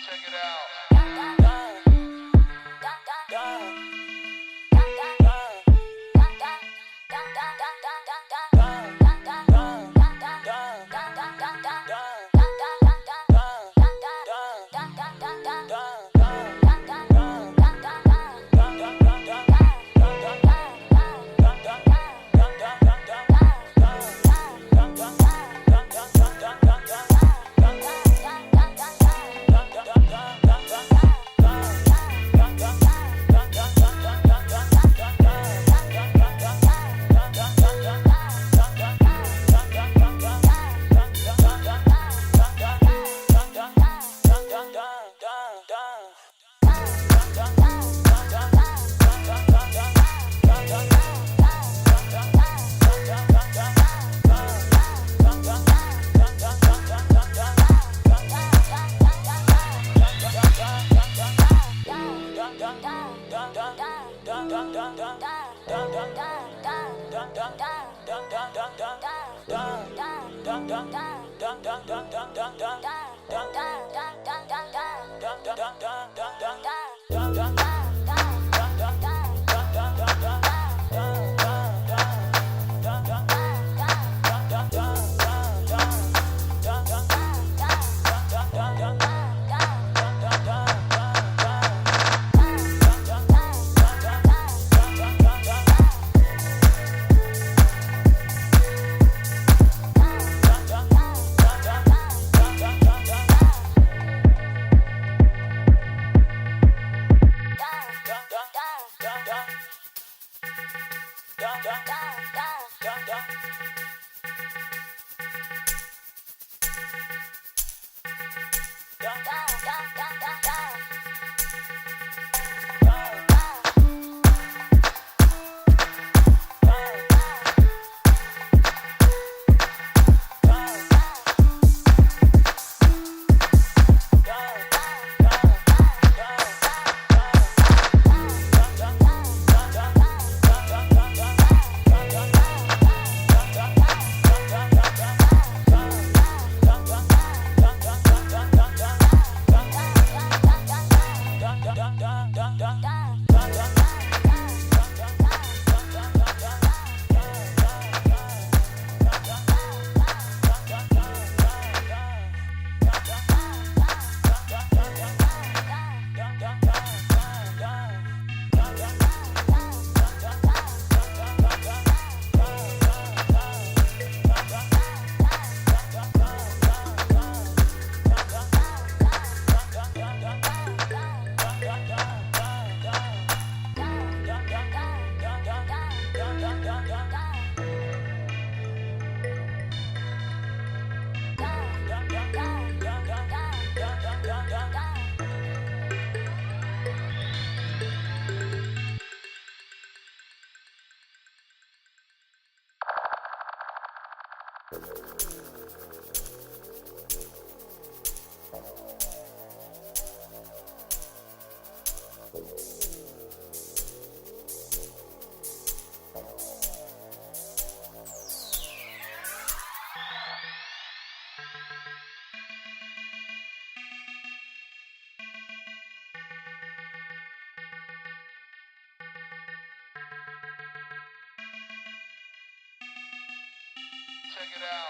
Check it out. Check it out.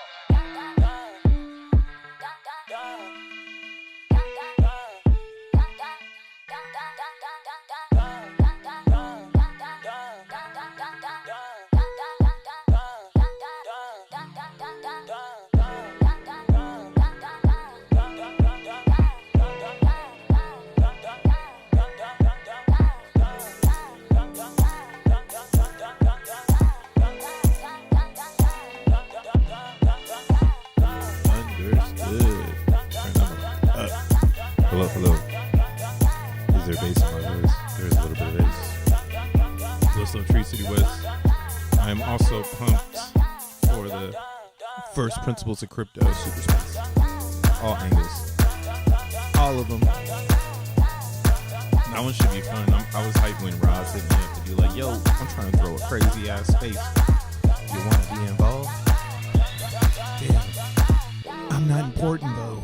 Hello. Is there bass in my voice? There's a little bit of bass. Listen to Tree City West. I am also pumped for the first principles of crypto super space. All angles. All of them. That one should be fun. I was hyped when Roz hit me up to be like, yo, I'm trying to throw a crazy ass space. You want to be involved? Damn. I'm not important though.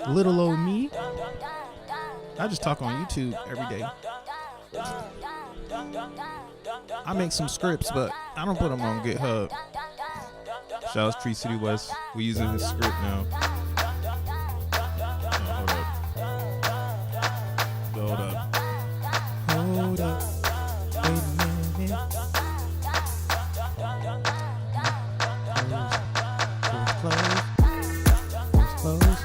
Little old me. I just talk on YouTube every day. I make some scripts, but I don't put them on GitHub. Shout out to Tree City West. We using this script now. Hold up. Wait a minute. Close.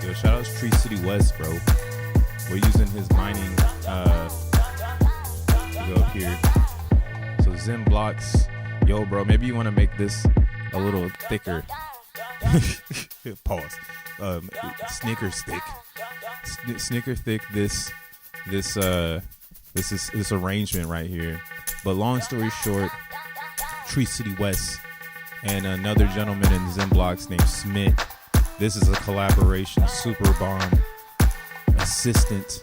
Yo, shout out to Tree City West, bro. We're using his mining to go up here. So XENblocks. Yo, bro, maybe you want to make this a little thicker. Pause. Snicker thick. Snicker thick. This arrangement right here. But long story short, Tree City West and another gentleman in XENblocks named Smith. This is a collaboration, super bomb assistant.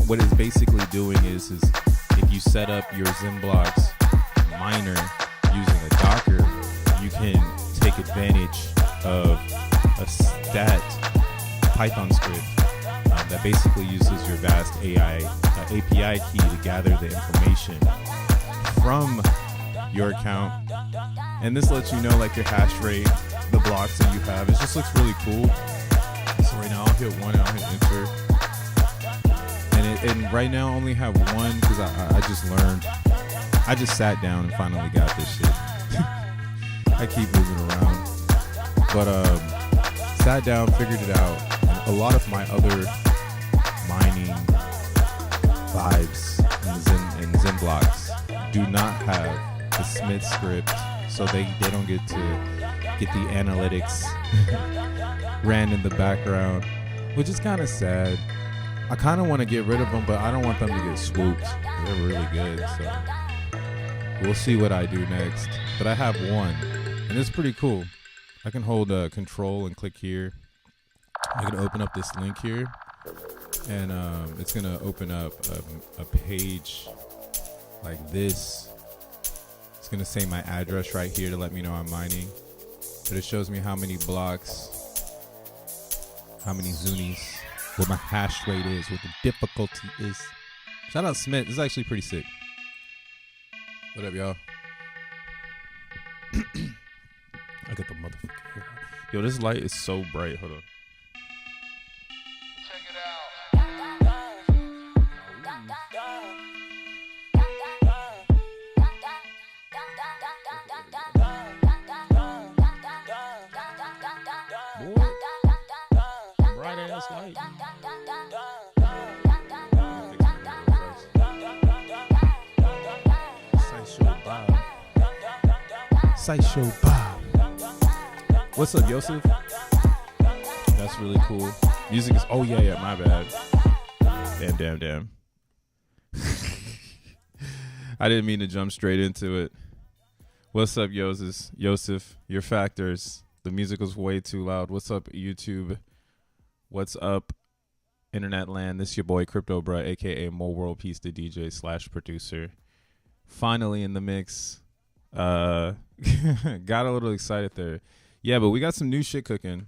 What it's basically doing is if you set up your XENblocks miner using a Docker, you can take advantage of a stat Python script that basically uses your vast API key to gather the information from your account, and this lets you know like your hash rate, the blocks that you have. It just looks really cool. So right now I'll hit one and I'll hit enter, and right now I only have one because I just learned. I just sat down and finally got this shit. I keep moving around, but sat down, figured it out. And a lot of my other mining vibes in XENblocks do not have the Smith script, so they don't get the analytics ran in the background, which is kind of sad. I kind of want to get rid of them, but I don't want them to get swooped. They're really good, so we'll see what I do next. But I have one, and it's pretty cool. I can hold control and click here. I can open up this link here, and it's gonna open up a page like this. It's gonna say my address right here to let me know I'm mining, but it shows me how many blocks, how many Zunis, what my hash rate is, what the difficulty is. Shout out Smith. This is actually pretty sick. What up, y'all? I got the motherfucking hair. Yo, this light is so bright. Hold on. Check it out. Boy, bright ass light. Sideshow Bob. What's up, Yosef? That's really cool. Music is. Oh yeah, my bad. Damn. I didn't mean to jump straight into it. What's up, Yosef? Your factors. The music was way too loud. What's up, YouTube? What's up, Internet Land? This is your boy Crypto Bruh, aka Mo World Peace, the DJ / producer. Finally in the mix. Got a little excited there. Yeah, but we got some new shit cooking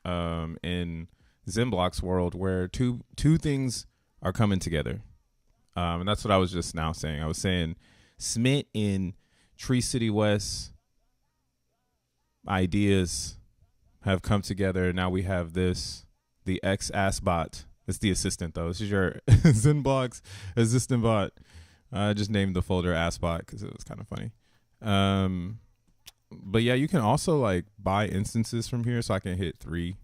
in XENblocks world where two things are coming together. And that's what I was just now saying. I was saying Smith in Tree City West ideas have come together. Now we have this, the XAssBot. It's the assistant though. This is your XENblocks assistant bot. I just named the folder AssBot because it was kind of funny. But yeah, you can also like buy instances from here. So I can hit 3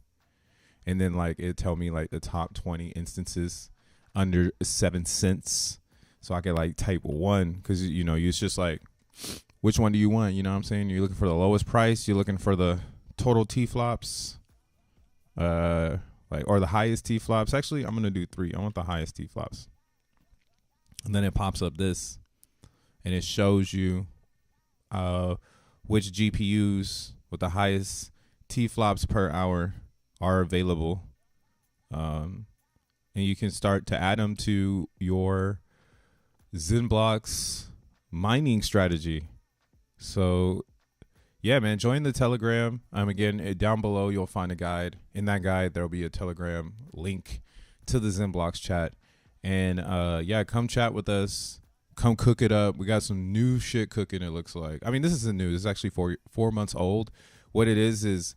and then like it tell me like the top 20 instances under 7 cents. So I could like type 1 because, you know, it's just like, which one do you want? You know what I'm saying? You're looking for the lowest price. You're looking for the total T-flops, or the highest T-flops. Actually, I'm going to do 3. I want the highest T-flops. And then it pops up this and it shows you which GPUs with the highest T-flops per hour are available. And you can start to add them to your XENblocks mining strategy. So yeah, man, join the Telegram. Again, down below you'll find a guide. In that guide there'll be a Telegram link to the XENblocks chat. And yeah, come chat with us. Come cook it up. We got some new shit cooking, it looks like. I mean, this isn't new. This is actually 4 months old. What it is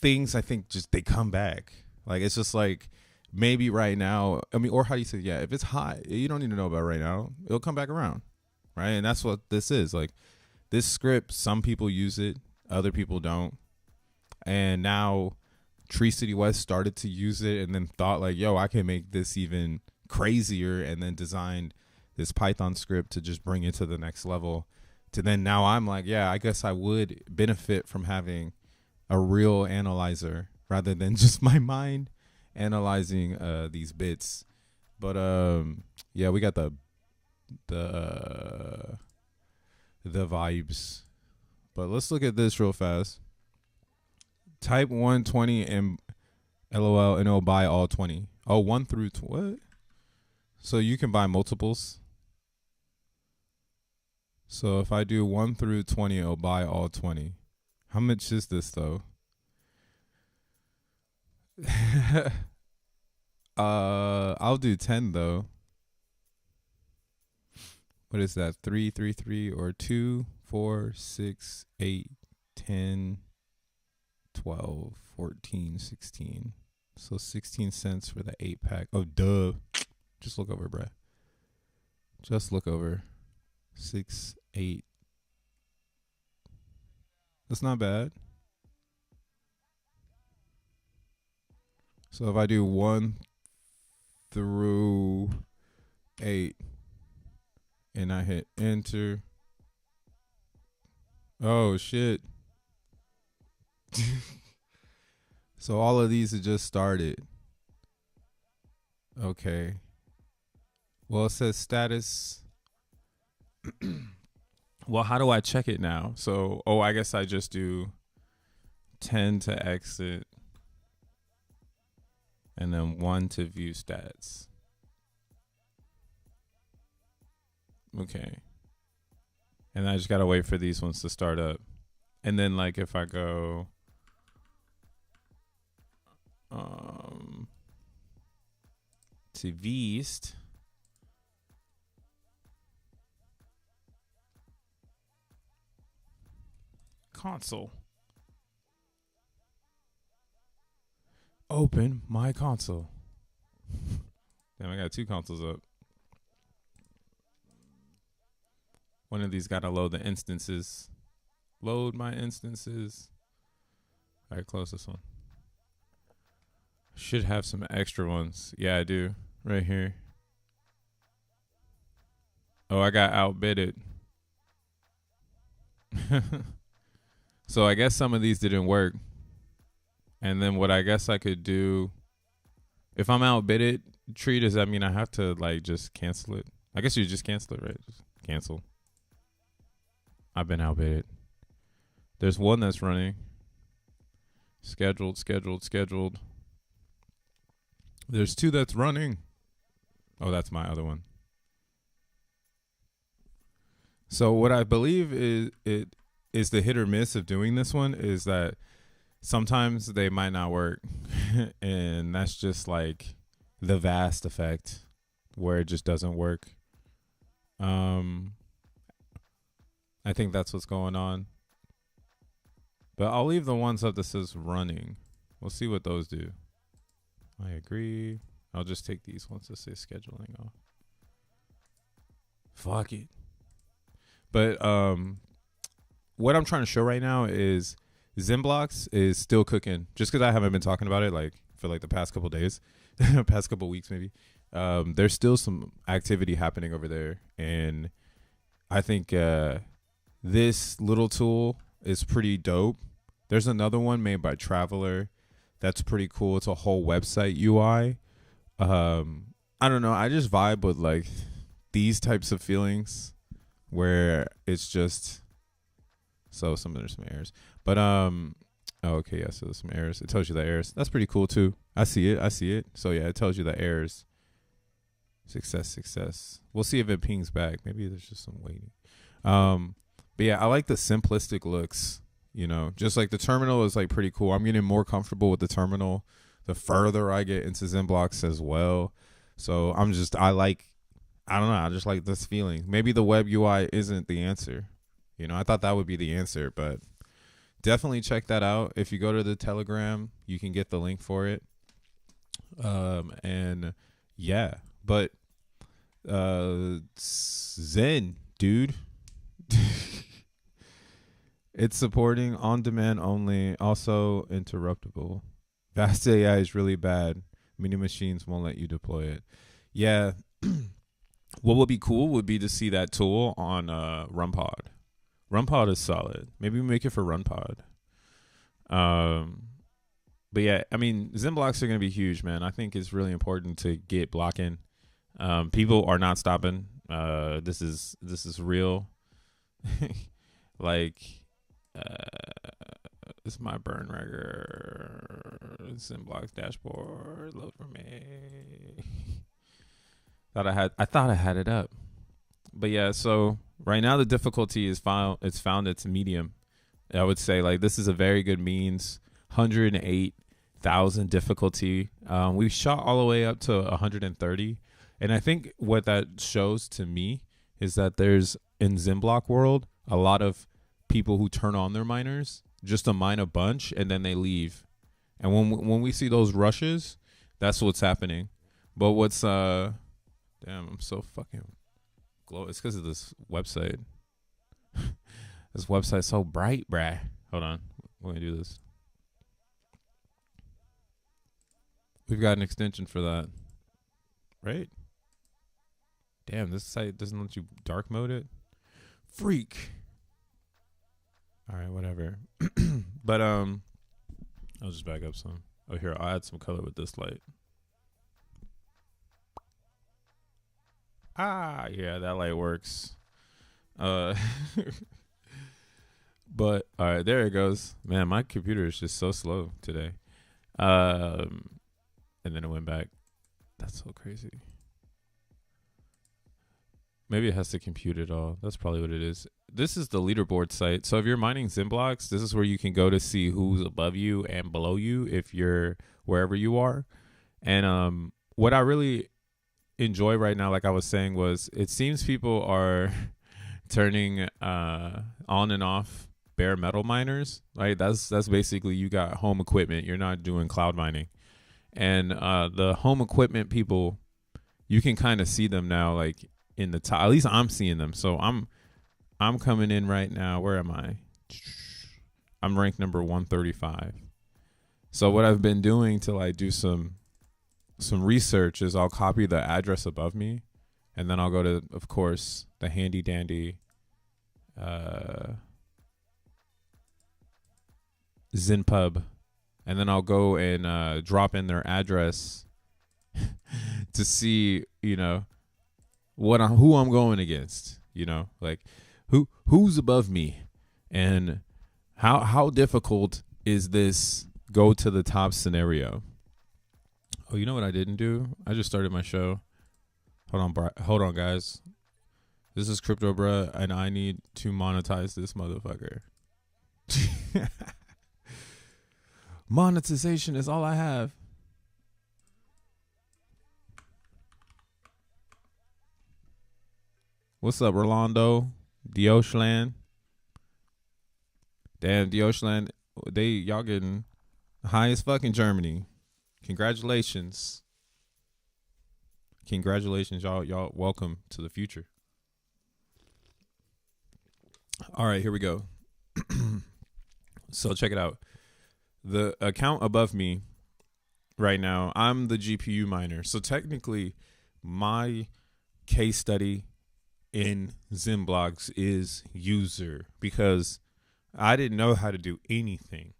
things I think just they come back. Like it's just like maybe right now, I mean, or how do you say, yeah, if it's hot, you don't need to know about it right now. It'll come back around, right? And that's what this is. Like this script, some people use it, other people don't. And now Tree City West started to use it and then thought like, yo, I can make this even crazier, and then designed this Python script to just bring it to the next level. To then now I'm like, yeah, I guess I would benefit from having a real analyzer rather than just my mind analyzing these bits. But yeah, we got the vibes. But let's look at this real fast. Type 120 and LOL and it'll buy all 20. Oh, 1 through what? So you can buy multiples. So if I do 1 through 20, it'll buy all 20. How much is this though? I'll do 10 though. What is that? 3, 3, 3, or 2, 4, 6, 8, 10, 12, 14, 16. So 16 cents for the 8-pack. Oh, duh. Just look over, bruh. Just look over. 6, 8. That's not bad. So if I do 1 through 8 and I hit enter. Oh shit. So all of these have just started. Okay. Well, it says status. Well, how do I check it now? So, I guess I just do 10 to exit and then 1 to view stats. Okay. And I just got to wait for these ones to start up. And then like if I go to Vist, console. Open my console. Damn, I got 2 consoles up. One of these got to load the instances. Load my instances. All right, close this one. Should have some extra ones. Yeah, I do. Right here. Oh, I got outbidded. So I guess some of these didn't work. And then what I guess I could do, if I'm outbidded, does that mean I have to like just cancel it? I guess you just cancel it, right? Just cancel. I've been outbid. There's one that's running. Scheduled. There's two that's running. Oh, that's my other one. So what I believe is the hit or miss of doing this one is that sometimes they might not work. And that's just like the vast effect where it just doesn't work. I think that's what's going on. But I'll leave the ones up that says running. We'll see what those do. I agree. I'll just take these ones that say scheduling off. Fuck it. But what I'm trying to show right now is XENblocks is still cooking. Just because I haven't been talking about it like for like the past couple days, past couple weeks maybe. There's still some activity happening over there, and I think this little tool is pretty dope. There's another one made by Traveler that's pretty cool. It's a whole website UI. I don't know. I just vibe with like these types of feelings where it's just so there's some errors. But okay, yeah, so there's some errors. It tells you the errors. That's pretty cool too. I see it. So yeah, it tells you the errors. Success. We'll see if it pings back. Maybe there's just some waiting. But yeah, I like the simplistic looks, you know, just like the terminal is like pretty cool. I'm getting more comfortable with the terminal the further I get into XENblocks as well. So I don't know. I just like this feeling. Maybe the web UI isn't the answer. You know, I thought that would be the answer, but definitely check that out. If you go to the Telegram, you can get the link for it. And yeah, but Zen, dude. It's supporting on demand only, also interruptible. Fast AI is really bad. Many machines won't let you deploy it. Yeah. What would be cool would be to see that tool on RunPod. RunPod is solid. Maybe we make it for RunPod. But yeah, I mean, XENblocks are going to be huge, man. I think it's really important to get blocking. People are not stopping. This is real. Like, it's my burn record. XENblocks dashboard. Load for me. I thought I had it up. But yeah, so right now the difficulty is found its medium. I would say like this is a very good means. 108,000 difficulty. We shot all the way up to 130. And I think what that shows to me is that there's in XENblock world a lot of people who turn on their miners just to mine a bunch and then they leave. And when we see those rushes, that's what's happening. But what's damn, I'm so fucking glow. It's because of this website. This website's so bright, bruh. Hold on. We're going to do this. We've got an extension for that. Right? Damn, this site doesn't let you dark mode it. Freak. All right, whatever. But I'll just back up some. Oh, here, I'll add some color with this light. Ah, yeah, that light works. But all right, there it goes. Man, my computer is just so slow today. And then it went back. That's so crazy. Maybe it has to compute it all. That's probably what it is. This is the leaderboard site. So if you're mining XENblocks, this is where you can go to see who's above you and below you if you're wherever you are. And what I really enjoy right now, like I was saying, was it seems people are turning on and off bare metal miners. Right? That's basically you got home equipment. You're not doing cloud mining. And the home equipment people, you can kind of see them now, like in the top. At least I'm seeing them. So I'm coming in right now. Where am I? I'm ranked number 135. So what I've been doing to like do some research is I'll copy the address above me, and then I'll go to, of course, the handy dandy XenPub. And then I'll go and drop in their address to see, you know, who I'm going against, you know, like who's above me, and how difficult is this go to the top scenario. Oh, you know what I didn't do? I just started my show. Hold on, guys. This is Crypto Bruh, and I need to monetize this motherfucker. Monetization is all I have. What's up, Rolando? Dioshland. Damn, Dioshland. Y'all getting high as fuck in Germany. Congratulations. Congratulations, y'all. Y'all welcome to the future. All right, here we go. So check it out. The account above me right now, I'm the GPU miner. So technically, my case study in XENblocks is user, because I didn't know how to do anything.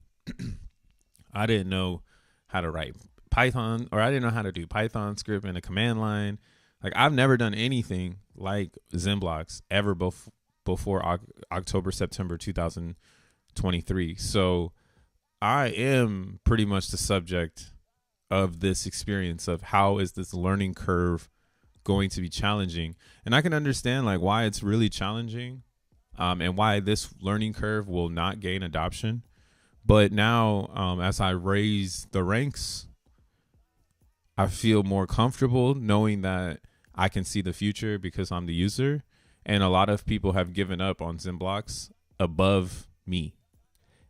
I didn't know how to write Python, or I didn't know how to do Python script in a command line. Like, I've never done anything like XENblocks ever before October, September 2023. So I am pretty much the subject of this experience of how is this learning curve going to be challenging. And I can understand like why it's really challenging, and why this learning curve will not gain adoption. But now, as I raise the ranks, I feel more comfortable knowing that I can see the future because I'm the user. And a lot of people have given up on XENblocks above me.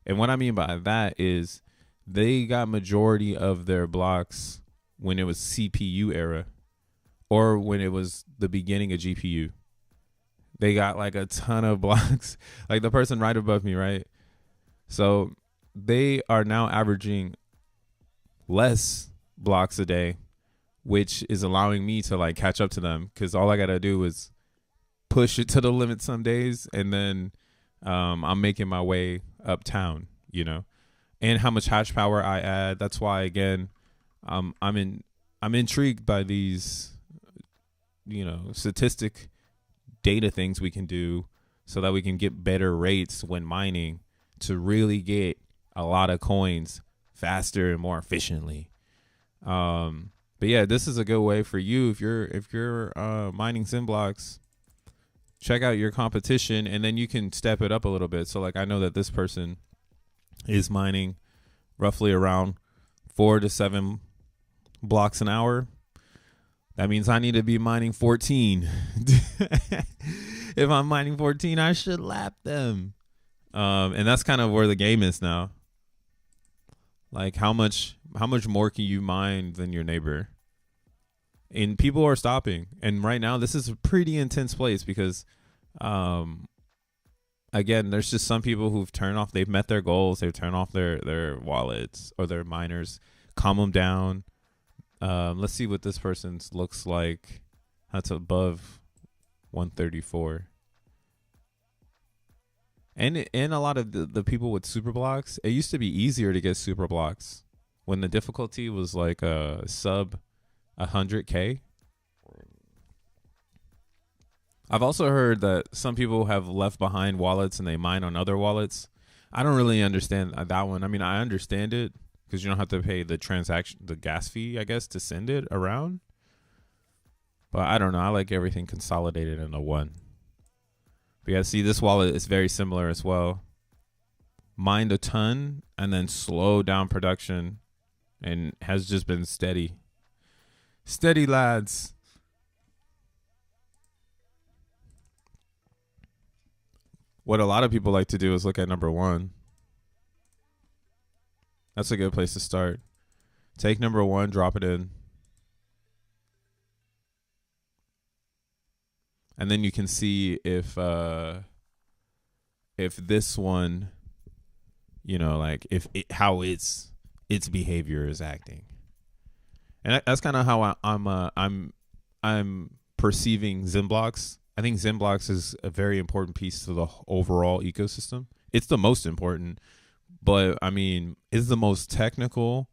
And what I mean by that is they got majority of their blocks when it was CPU era, or when it was the beginning of GPU. They got like a ton of blocks, like the person right above me, right? So they are now averaging less blocks a day, which is allowing me to like catch up to them, because all I got to do is push it to the limit some days, and then I'm making my way uptown, you know. And how much hash power I add. That's why, again, I'm intrigued by these, you know, statistic data things we can do so that we can get better rates when mining to really get a lot of coins faster and more efficiently. But yeah, this is a good way for you if you're mining XENblocks. Check out your competition, and then you can step it up a little bit. So like, I know that this person is mining roughly around 4 to 7 blocks an hour. That means I need to be mining 14. If I'm mining 14, I should lap them. And that's kind of where the game is now. Like, how much more can you mine than your neighbor? And people are stopping. And right now, this is a pretty intense place because, again, there's just some people who've turned off. They've met their goals. They've turned off their wallets or their miners, calm them down. Let's see what this person's looks like. That's above 134. And a lot of the people with super blocks, it used to be easier to get super blocks when the difficulty was like a sub 100K. I've also heard that some people have left behind wallets and they mine on other wallets. I don't really understand that one. I mean, I understand it because you don't have to pay the gas fee, I guess, to send it around. But I don't know. I like everything consolidated into one. But yeah, see, this wallet is very similar as well. Mined a ton and then slowed down production and has just been steady. Steady, lads. What a lot of people like to do is look at number one. That's a good place to start. Take number one, drop it in. And then you can see if this one, you know, like how its behavior is acting. And that's kind of how I'm perceiving XENblocks. I think XENblocks is a very important piece to the overall ecosystem. It's the most important, but I mean, it's the most technical,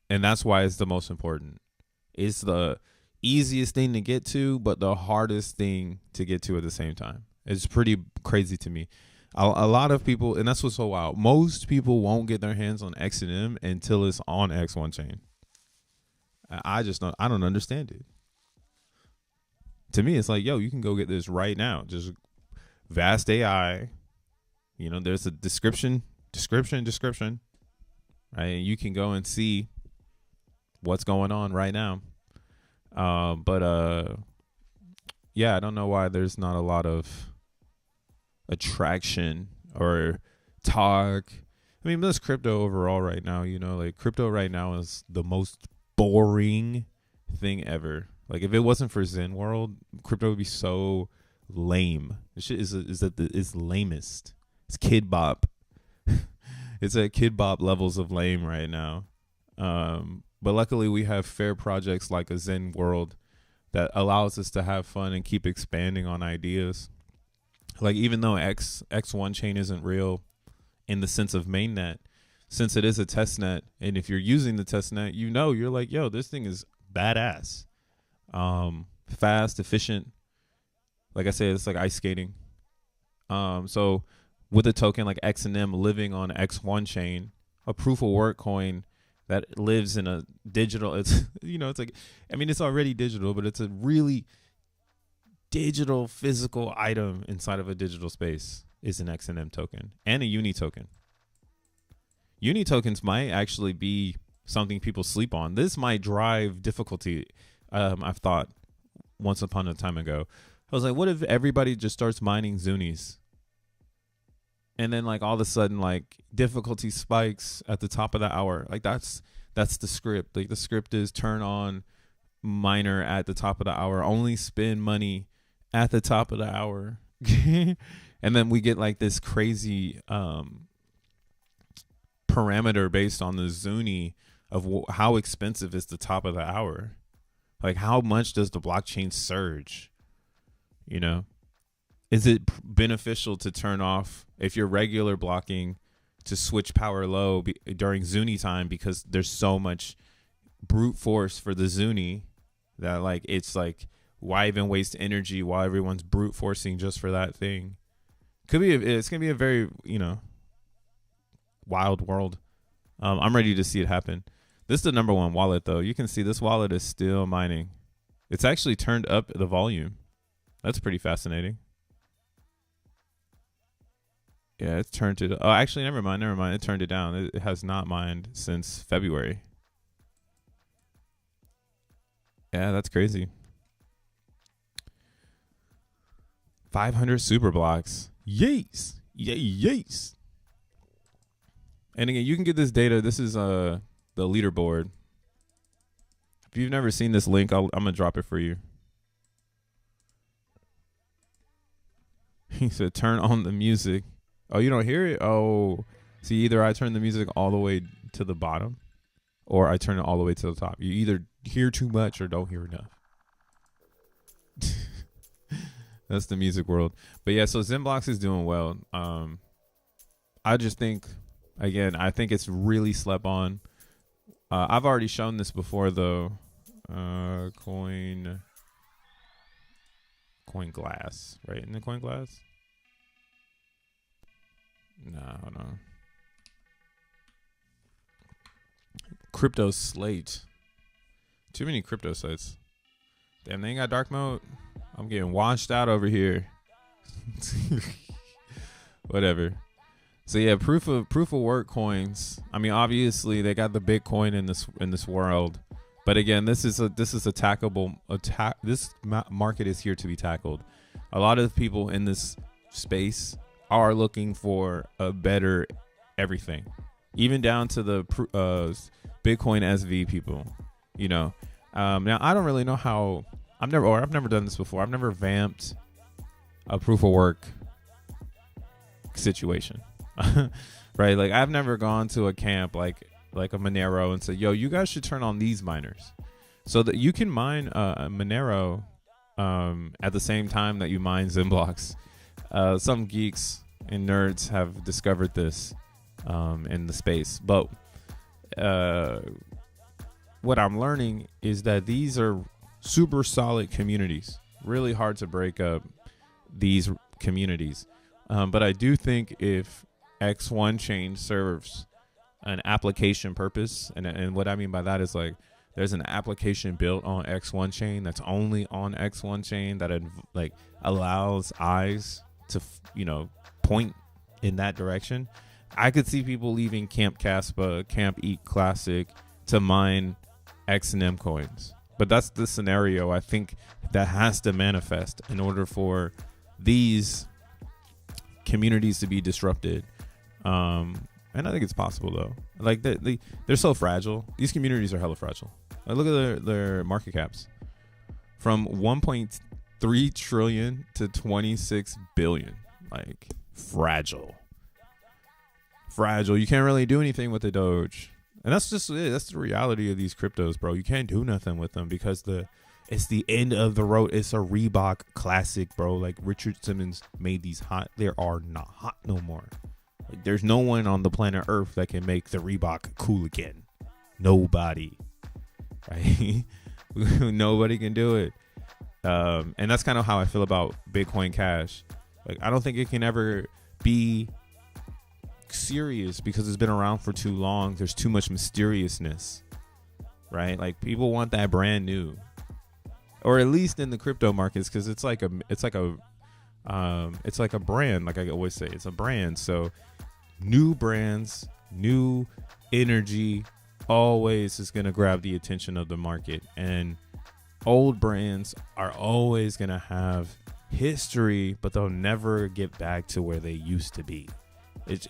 and that's why it's the most important. It's the easiest thing to get to, but the hardest thing to get to at the same time. It's pretty crazy to me. A lot of people, and that's what's so wild, most people won't get their hands on XEN until it's on X1 chain. I don't understand it. To me, it's like, yo, you can go get this right now. Just vast AI. You know, there's a description, right? And you can go and see what's going on right now. Yeah, I don't know why there's not a lot of attraction or talk. I mean, this crypto overall right now, you know, like crypto right now is the most boring thing ever. Like if it wasn't for Zen World, crypto would be so lame. This shit is lamest. It's Kid Bop. It's at Kid Bop levels of lame right now. But luckily we have fair projects like a Zen World that allows us to have fun and keep expanding on ideas. Like even though X1 chain isn't real in the sense of mainnet, since it is a test net, and if you're using the test net, you know, you're like, yo, this thing is badass. Fast, efficient. Like I said, it's like ice skating. So with a token like XEN living on X1 chain, a proof of work coin that lives in a digital, it's, you know, it's like, I mean, it's already digital, but it's a really digital physical item inside of a digital space is an XEN token and a uni token. Uni tokens might actually be something people sleep on. This might drive difficulty. I've thought once upon a time ago, I was like, what if everybody just starts mining Zunis? And then like all of a sudden, like difficulty spikes at the top of the hour. Like that's the script. Like the script is turn on miner at the top of the hour, only spend money at the top of the hour. And then we get like this crazy parameter based on the Zuni of how expensive is the top of the hour. Like how much does the blockchain surge? You know, is it beneficial to turn off if you're regular blocking to switch power low during Zuni time because there's so much brute force for the Zuni that like it's like why even waste energy while everyone's brute forcing just for that thing? It's gonna be a very, you know, wild world. I'm ready to see it happen. This is the number one wallet though. You can see this wallet is still mining. It's actually turned up the volume. That's pretty fascinating. Yeah, it's turned it. Oh, actually, never mind. It turned it down. It has not mined since February. Yeah, that's crazy. 500 super blocks. Yes. Yes. And again, you can get this data. This is the leaderboard. If you've never seen this link, I'm going to drop it for you. He said, turn on the music. Oh, you don't hear it? Oh, see, either I turn the music all the way to the bottom or I turn it all the way to the top. You either hear too much or don't hear enough. That's the music world. But yeah, so XENblocks is doing well. I just think, again, I think it's really slept on. I've already shown this before, though. Coin glass, right? In the coin glass? No. Crypto slate. Too many crypto sites. Damn, they ain't got dark mode. I'm getting washed out over here. Whatever. So yeah, proof of work coins. I mean, obviously they got the Bitcoin in this world, but again, this is attackable. This market is here to be tackled. A lot of people in this space are looking for a better everything, even down to the Bitcoin SV people. You know, now I don't really know how. I've never done this before. I've never vamped a proof of work situation. Right, like I've never gone to a camp like a Monero and said, yo, you guys should turn on these miners so that you can mine a Monero at the same time that you mine XENblocks. Some geeks and nerds have discovered this in the space, but what I'm learning is that these are super solid communities. Really hard to break up these communities. But I do think if X1 chain serves an application purpose, and what I mean by that is like there's an application built on X1 chain that's only on X1 chain that like allows eyes to point in that direction. I could see people leaving Camp Caspa, Camp Eat Classic to mine XNM coins. But that's the scenario I think that has to manifest in order for these communities to be disrupted. And I think it's possible though. Like they're so fragile. These communities are hella fragile. Like, look at their market caps from 1.3 trillion to 26 billion. Like fragile. You can't really do anything with the Doge. And that's just it. That's the reality of these cryptos, bro. You can't do nothing with them because it's the end of the road. It's a Reebok classic, bro. Like Richard Simmons made these hot. They are not hot no more. Like, there's no one on the planet Earth that can make the Reebok cool again. Nobody. Right? Nobody can do it. And that's kind of how I feel about Bitcoin Cash. Like, I don't think it can ever be serious because it's been around for too long. There's too much mysteriousness, right? Like, people want that brand new, or at least in the crypto markets, because it's like a brand. Like I always say, it's a brand. So new brands, new energy always is going to grab the attention of the market, and old brands are always going to have history, but they'll never get back to where they used to be. It's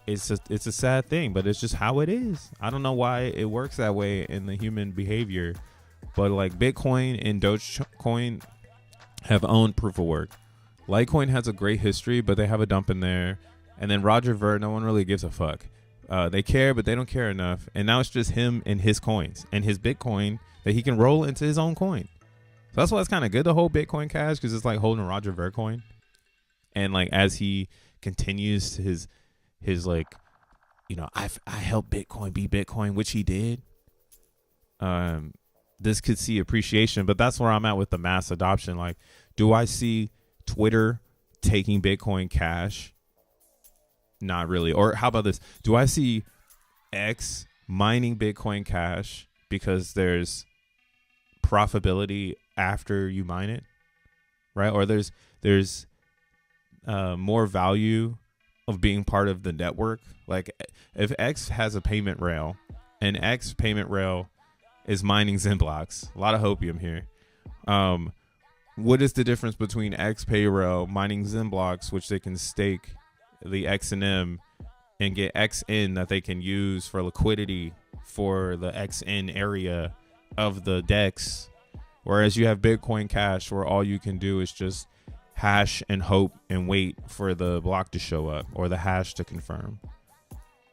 a sad thing, but it's just how it is. I don't know why it works that way in the human behavior, but like Bitcoin and Dogecoin have owned proof of work. Litecoin has a great history, but they have a dump in there. And then Roger Ver, no one really gives a fuck. They care, but they don't care enough. And now it's just him and his coins and his Bitcoin that he can roll into his own coin. So that's why it's kind of good to hold Bitcoin Cash, because it's like holding Roger Ver coin. And like as he continues his like, I helped Bitcoin be Bitcoin, which he did. This could see appreciation, but that's where I'm at with the mass adoption. Like, do I see Twitter taking Bitcoin Cash? Not really. Or how about this? Do I see X mining Bitcoin Cash because there's profitability after you mine it, right? Or there's more value of being part of the network. Like if X has a payment rail and X payment rail is mining XENblocks, a lot of hopium here. What is the difference between X pay rail mining XENblocks, which they can stake the XNM and get XN that they can use for liquidity for the XN area of the DEX, whereas you have Bitcoin Cash where all you can do is just hash and hope and wait for the block to show up or the hash to confirm,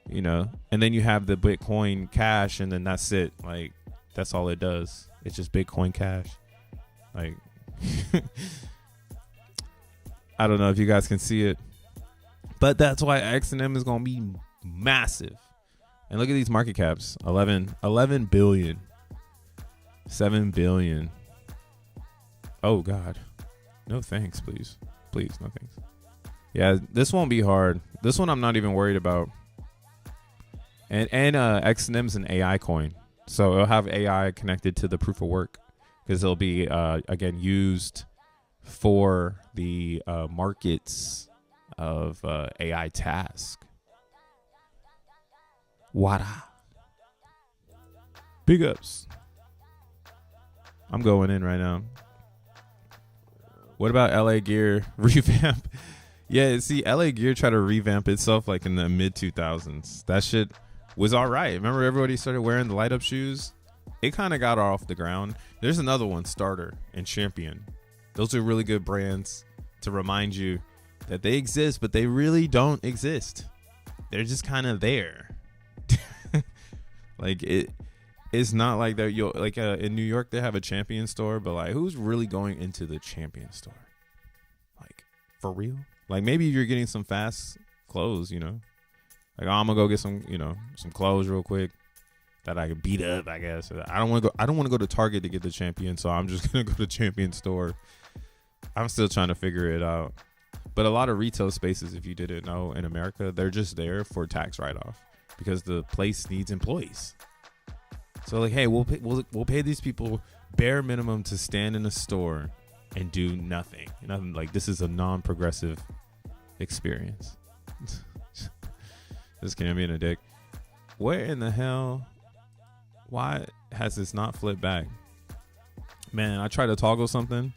and then you have the Bitcoin Cash, and then that's it. Like, that's all it does. It's just Bitcoin Cash. Like, I don't know if you guys can see it, but that's why XNM is going to be massive. And look at these market caps. 11 billion. 7 billion. Oh, God. No thanks, please. Please, no thanks. Yeah, this won't be hard. This one I'm not even worried about. And XNM's an AI coin. So it'll have AI connected to the proof of work, because it'll be, again, used for the markets of AI task. Wada. Big ups. I'm going in right now. What about LA Gear revamp? Yeah, see, LA Gear tried to revamp itself like in the mid 2000s. That shit was all right. Remember everybody started wearing the light up shoes? It kind of got off the ground. There's another one, Starter and Champion. Those are really good brands to remind you that they exist, but they really don't exist. They're just kind of there. Like it's not like that. In New York they have a Champion store, but like, who's really going into the Champion store? Like, for real? Like, maybe you're getting some fast clothes, Like, I'm gonna go get some, some clothes real quick. that I could beat up, I guess. I don't want to go to Target to get the champion, so I'm just gonna go to Champion Store. I'm still trying to figure it out. But a lot of retail spaces, if you didn't know, in America, they're just there for tax write-off because the place needs employees. So like, hey, we'll pay these people bare minimum to stand in a store and do nothing. Nothing. Like, this is a non-progressive experience. Just kidding, I'm being a dick. Where in the hell? Why has this not flipped back? Man, I tried to toggle something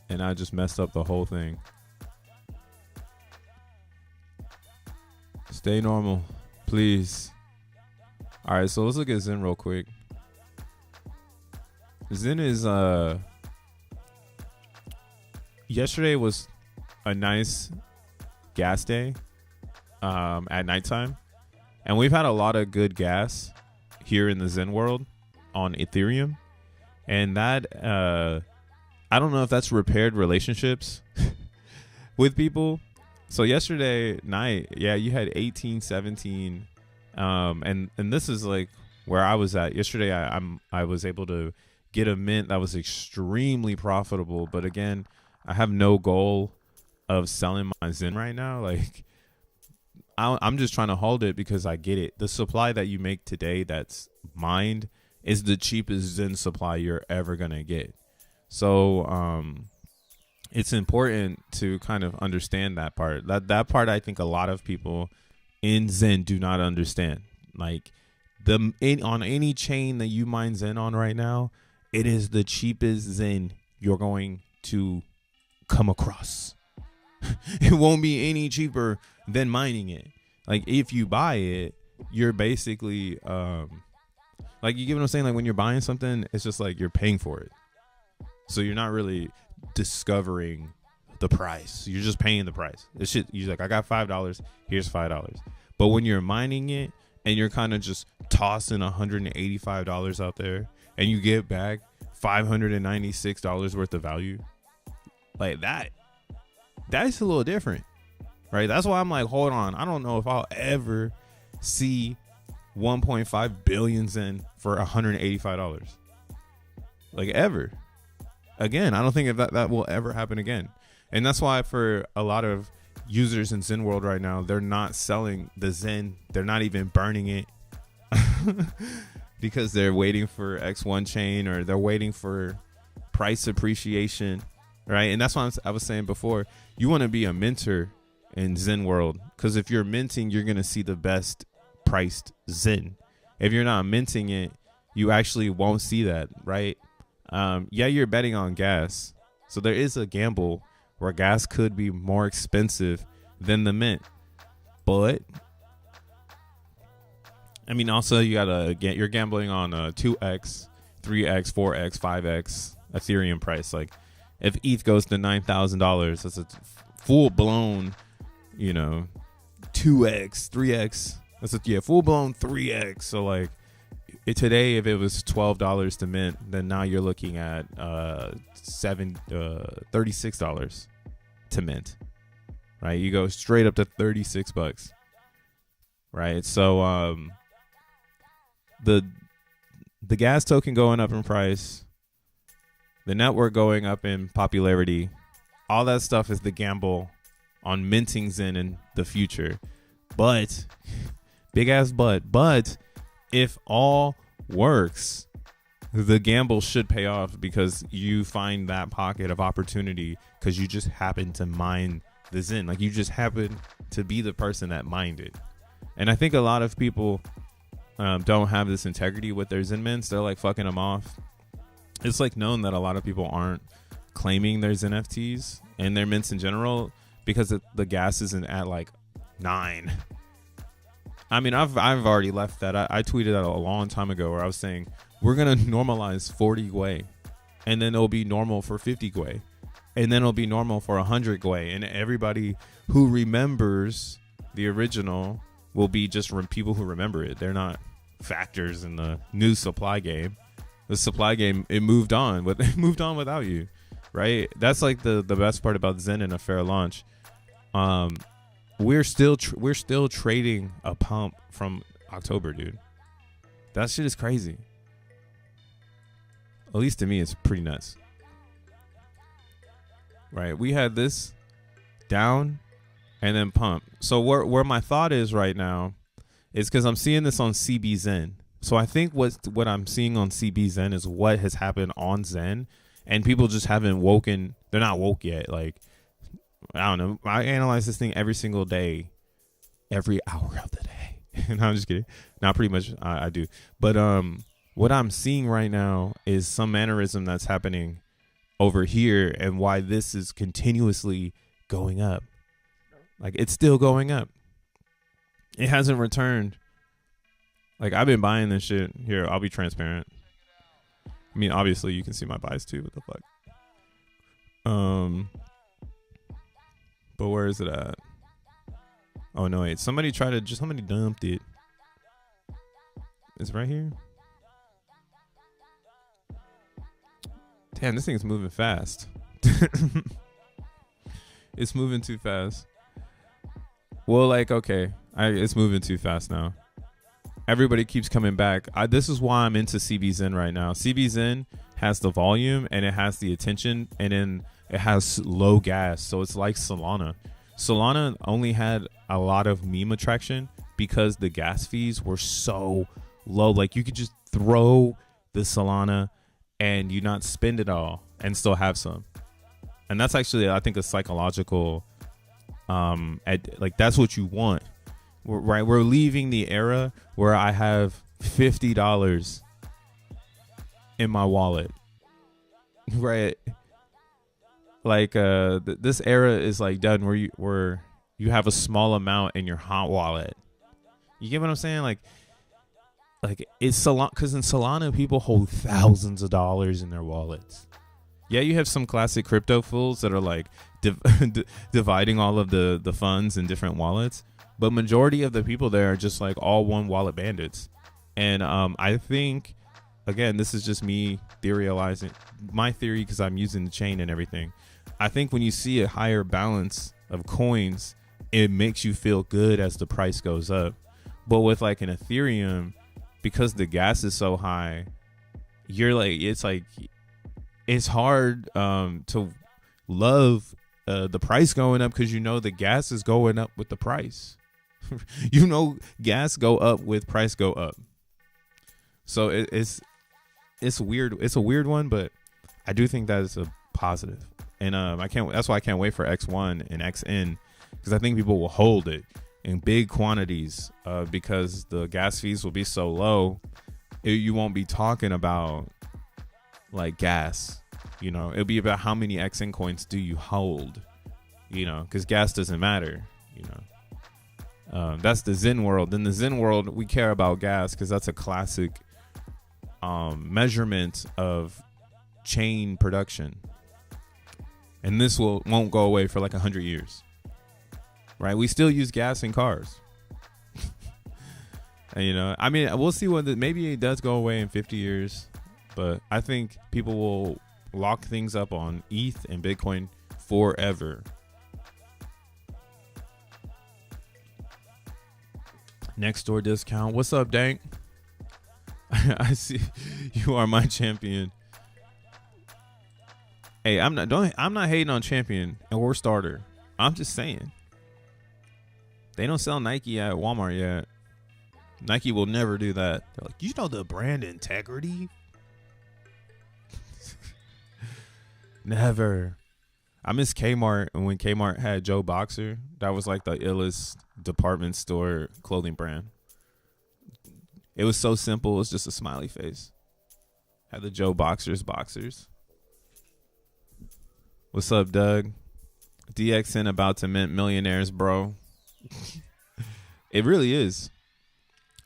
and I just messed up the whole thing. Stay normal, please. All right, so let's look at Xen real quick. Xen is yesterday was a nice gas day at nighttime, and we've had a lot of good gas here in the Xen world on Ethereum, and that I don't know if that's repaired relationships with people. So yesterday night, yeah, you had 18, 17, and this is like where I was at yesterday. I was able to get a mint that was extremely profitable, but again, I have no goal of selling my Xen right now. Like, I'm just trying to hold it because I get it. The supply that you make today that's mined is the cheapest Xen supply you're ever gonna get. So it's important to kind of understand that part. That part, I think a lot of people in Xen do not understand. Like, on any chain that you mine Xen on right now, it is the cheapest Xen you're going to come across. It won't be any cheaper than mining it. Like, if you buy it, you're basically like, you get what I'm saying? Like, when you're buying something, it's just like you're paying for it. So you're not really discovering the price. You're just paying the price. This shit, you're like, I got $5. Here's $5. But when you're mining it and you're kind of just tossing $185 out there and you get back $596 worth of value, like that's a little different, right? That's why I'm like, hold on. I don't know if I'll ever see 1.5 billion Xen for $185. Like, ever. Again, I don't think that will ever happen again. And that's why for a lot of users in Xen world right now, they're not selling the Xen. They're not even burning it because they're waiting for X1 chain, or they're waiting for price appreciation, right? And that's why I was saying before, you want to be a minter in Xen world, because if you're minting, you're going to see the best priced Xen. If you're not minting it, you actually won't see that, right? Yeah, you're betting on gas. So there is a gamble where gas could be more expensive than the mint. But I mean, also you're gambling on 2x, 3x, 4x, 5x Ethereum price. Like, if ETH goes to $9,000, that's a full blown, 2x, 3x. That's a full blown 3x. So like, today, if it was $12 to mint, then now you're looking at $36 to mint, right? You go straight up to $36, right? So the gas token going up in price, the network going up in popularity, all that stuff is the gamble on minting Xen in the future. But big ass but if all works, the gamble should pay off, because you find that pocket of opportunity because you just happen to mine the Xen. Like, you just happen to be the person that mined it. And I think a lot of people don't have this integrity with their Xen mints. They're like fucking them off. It's like known that a lot of people aren't claiming their XeNFTs and their mints in general because the gas isn't at like 9. I mean, I've already left that. I tweeted that a long time ago where I was saying we're going to normalize 40 Gwei, and then it'll be normal for 50 Gwei, and then it'll be normal for 100 Gwei. And everybody who remembers the original will be just people who remember it. They're not factors in the new supply game. The supply game, it moved on. It moved on without you, right? That's like the best part about Xen and a fair launch. We're still trading a pump from October, dude. That shit is crazy. At least to me, it's pretty nuts. Right? We had this down and then pump. So where my thought is right now is because I'm seeing this on CBXen. So I think what I'm seeing on CBXen is what has happened on Zen, and people just haven't woken. They're not woke yet. Like, I don't know. I analyze this thing every single day, every hour of the day. No, I'm just kidding. Not pretty much. I do. But what I'm seeing right now is some mannerism that's happening over here, and why this is continuously going up. Like, it's still going up. It hasn't returned. Like, I've been buying this shit. Here, I'll be transparent. I mean, obviously, you can see my buys too. What the fuck? But where is it at? Oh, no, wait. Somebody dumped it. It's right here. Damn, this thing's moving fast. It's moving too fast. Well, like, okay. It's moving too fast now. Everybody keeps coming back. This is why I'm into CBXen right now. CBXen has the volume and it has the attention, and then it has low gas. So it's like Solana. Solana only had a lot of meme attraction because the gas fees were so low. Like, you could just throw the Solana and you not spend it all and still have some. And that's actually, I think, a psychological, like, that's what you want. We're leaving the era where I have $50 in my wallet, right? Like, this era is like done where you have a small amount in your hot wallet. You get what I'm saying? Like it's Solana, because in Solana people hold thousands of dollars in their wallets. Yeah, you have some classic crypto fools that are like dividing all of the funds in different wallets. But majority of the people there are just like all one wallet bandits. And I think, again, this is just me theorizing my theory because I'm using the chain and everything. I think when you see a higher balance of coins, it makes you feel good as the price goes up. But with like an Ethereum, because the gas is so high, you're like, it's hard to love the price going up, because you know the gas is going up with the price. You know, gas go up with price go up. So it's weird. It's a weird one, but I do think that is a positive. And that's why I can't wait for X1 and XN, because I think people will hold it in big quantities because the gas fees will be so low. You won't be talking about like gas, you know. It'll be about how many XN coins do you hold, you know, because gas doesn't matter, you know. That's the Zen world. In the Zen world, we care about gas because that's a classic measurement of chain production. And this won't go away for like 100 years. Right? We still use gas in cars. And, you know, I mean, we'll see maybe it does go away in 50 years. But I think people will lock things up on ETH and Bitcoin forever. Next door discount. What's up, Dank? I see you are my champion. Hey, I'm not hating on champion or starter. I'm just saying. They don't sell Nike at Walmart yet. Nike will never do that. They're like, you know, the brand integrity? Never. I miss Kmart, and when Kmart had Joe Boxer, that was like the illest department store clothing brand. It was so simple. It was just a smiley face. Had the Joe boxers. What's up, Doug? DXN about to mint millionaires, bro. It really is.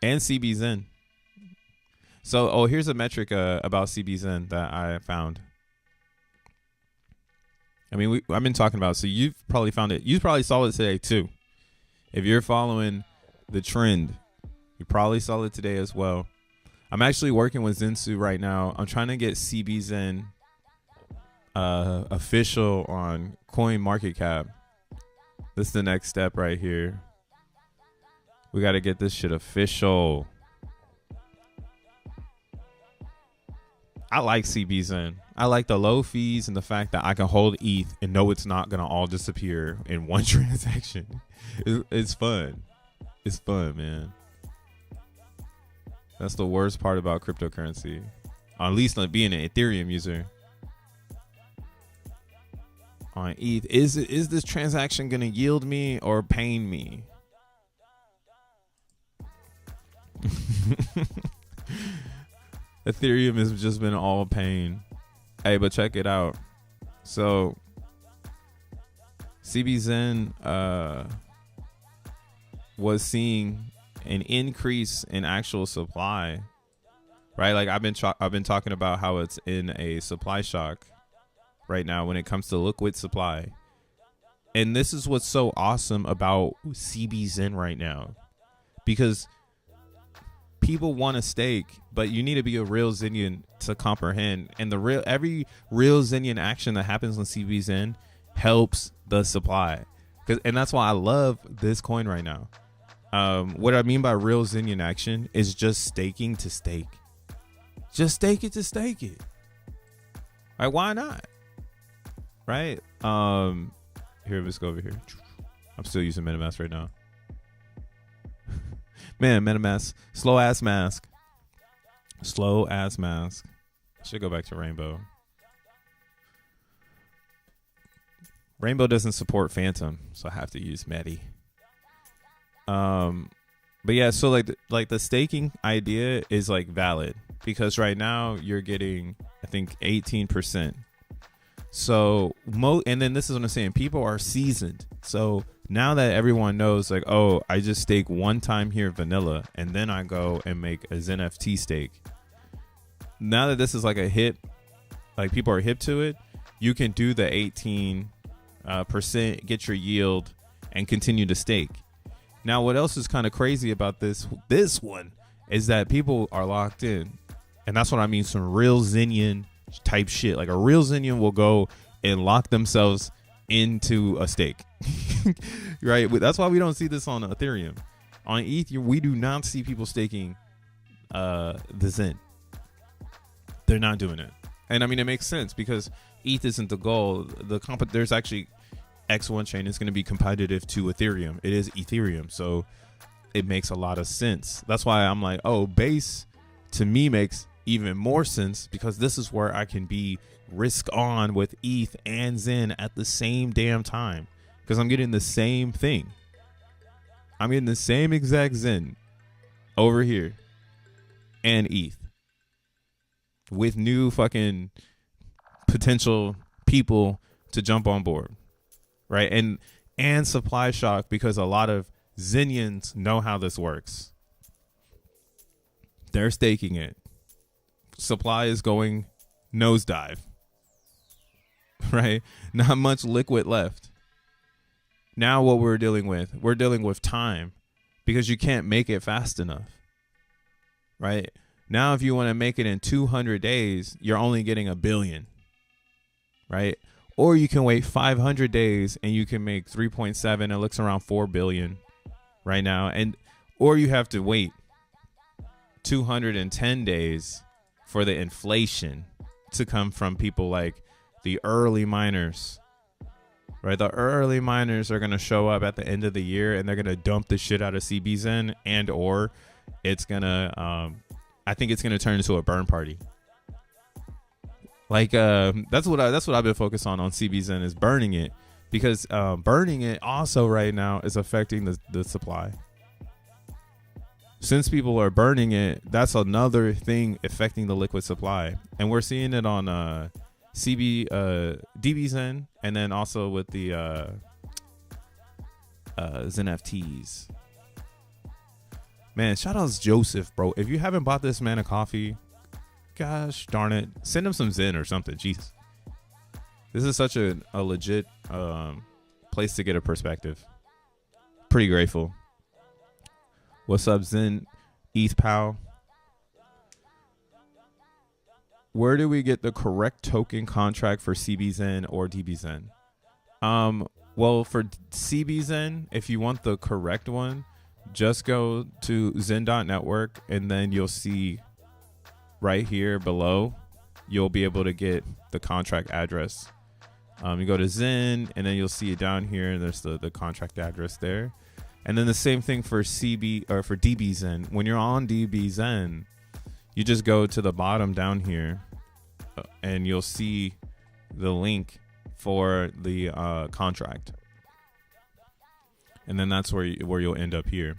And CBXen. So, here's a metric about CBXen that I found. I mean, I've been talking about it, so you've probably found it. You probably saw it today, too. If you're following the trend, you probably saw it today as well. I'm actually working with Zensu right now. I'm trying to get CBXen official on Coin Market Cap. This is the next step right here. We got to get this shit official. I like CBZen. I like the low fees and the fact that I can hold ETH and know it's not gonna all disappear in one transaction. It's fun. It's fun, man. That's the worst part about cryptocurrency. At least not being an Ethereum user. On ETH, is this transaction gonna yield me or pain me? Ethereum has just been all pain. Hey, but check it out. So CBZen was seeing an increase in actual supply, right? Like I've been talking about how it's in a supply shock right now when it comes to liquid supply. And this is what's so awesome about CBZen right now, because people want to stake, but you need to be a real Xenian to comprehend. And every real Xenian action that happens on CBZen helps the supply. And that's why I love this coin right now. What I mean by real Xenian action is just staking to stake. Just stake it to stake it. Right? Why not? Right? Here, let's go over here. I'm still using MetaMask right now. Man, MetaMask, slow ass mask. Should go back to Rainbow. Rainbow doesn't support Phantom, so I have to use Medi. But yeah, so like the staking idea is like valid, because right now you're getting, I think, 18%. So and then this is what I'm saying, people are seasoned. So now that everyone knows, like, oh, I just stake one time here vanilla, and then I go and make a XenFT stake. Now that this is like a hip, like people are hip to it, you can do the 18%, get your yield, and continue to stake. Now, what else is kind of crazy about this one is that people are locked in, and that's what I mean. Some real Xenian type shit. Like a real Xenian will go and lock themselves into a stake. Right? That's why we don't see this on Ethereum. On ETH, we do not see people staking the Zen. They're not doing it. And I mean, it makes sense because ETH isn't the goal. There's actually X1 chain is going to be competitive to Ethereum. It is Ethereum, so it makes a lot of sense. That's why I'm like, oh, base to me makes even more sense, because this is where I can be risk on with ETH and Zen at the same damn time, because I'm getting the same thing. I'm getting the same exact Zen over here and ETH with new fucking potential people to jump on board, right? And supply shock, because a lot of Xenians know how this works. They're staking it. Supply is going nosedive, right? Not much liquid left. Now what we're dealing with time, because you can't make it fast enough, right? Now if you want to make it in 200 days, you're only getting 1 billion, right? Or you can wait 500 days and you can make 3.7. It looks around 4 billion right now. Or you have to wait 210 days for the inflation to come from people like the early miners, right? The early miners are going to show up at the end of the year and they're going to dump the shit out of CBZen, and or it's going to, I think it's going to turn into a burn party. Like, that's what I've been focused on CBZen, is burning it, because burning it also right now is affecting the supply. Since people are burning it, that's another thing affecting the liquid supply, and we're seeing it on DBZen, and then also with the XeNFTs. Man, shout out to Joseph, bro. If you haven't bought this man a coffee, gosh darn it, send him some Zen or something. Jeez, this is such a legit place to get a perspective. Pretty grateful. What's up, Zen ETH pal? Where do we get the correct token contract for CBZen or DBZen? Well, for CBZen, if you want the correct one, just go to zen.network, and then you'll see right here below you'll be able to get the contract address. You go to Zen, and then you'll see it down here, and there's the contract address there. And then the same thing for CB or for DBZen. When you're on DBZen, you just go to the bottom down here, and you'll see the link for the contract. And then that's where you'll end up here.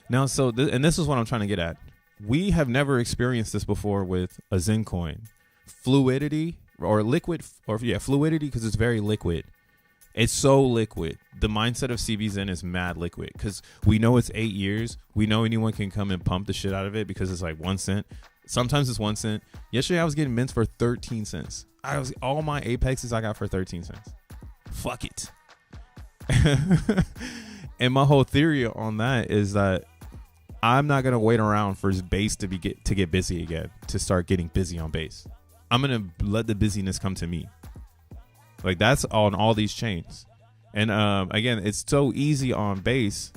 Now, and this is what I'm trying to get at. We have never experienced this before with a Zen coin. Fluidity or liquid, fluidity, because it's very liquid. It's so liquid. The mindset of CBZen is mad liquid because we know it's 8 years. We know anyone can come and pump the shit out of it because it's like 1 cent. Sometimes it's 1 cent. Yesterday I was getting mints for 13 cents. All my Apexes I got for 13 cents. Fuck it. And my whole theory on that is that I'm not gonna wait around for base to get busy again, to start getting busy on base. I'm gonna let the busyness come to me. Like that's on all these chains. And again, it's so easy on base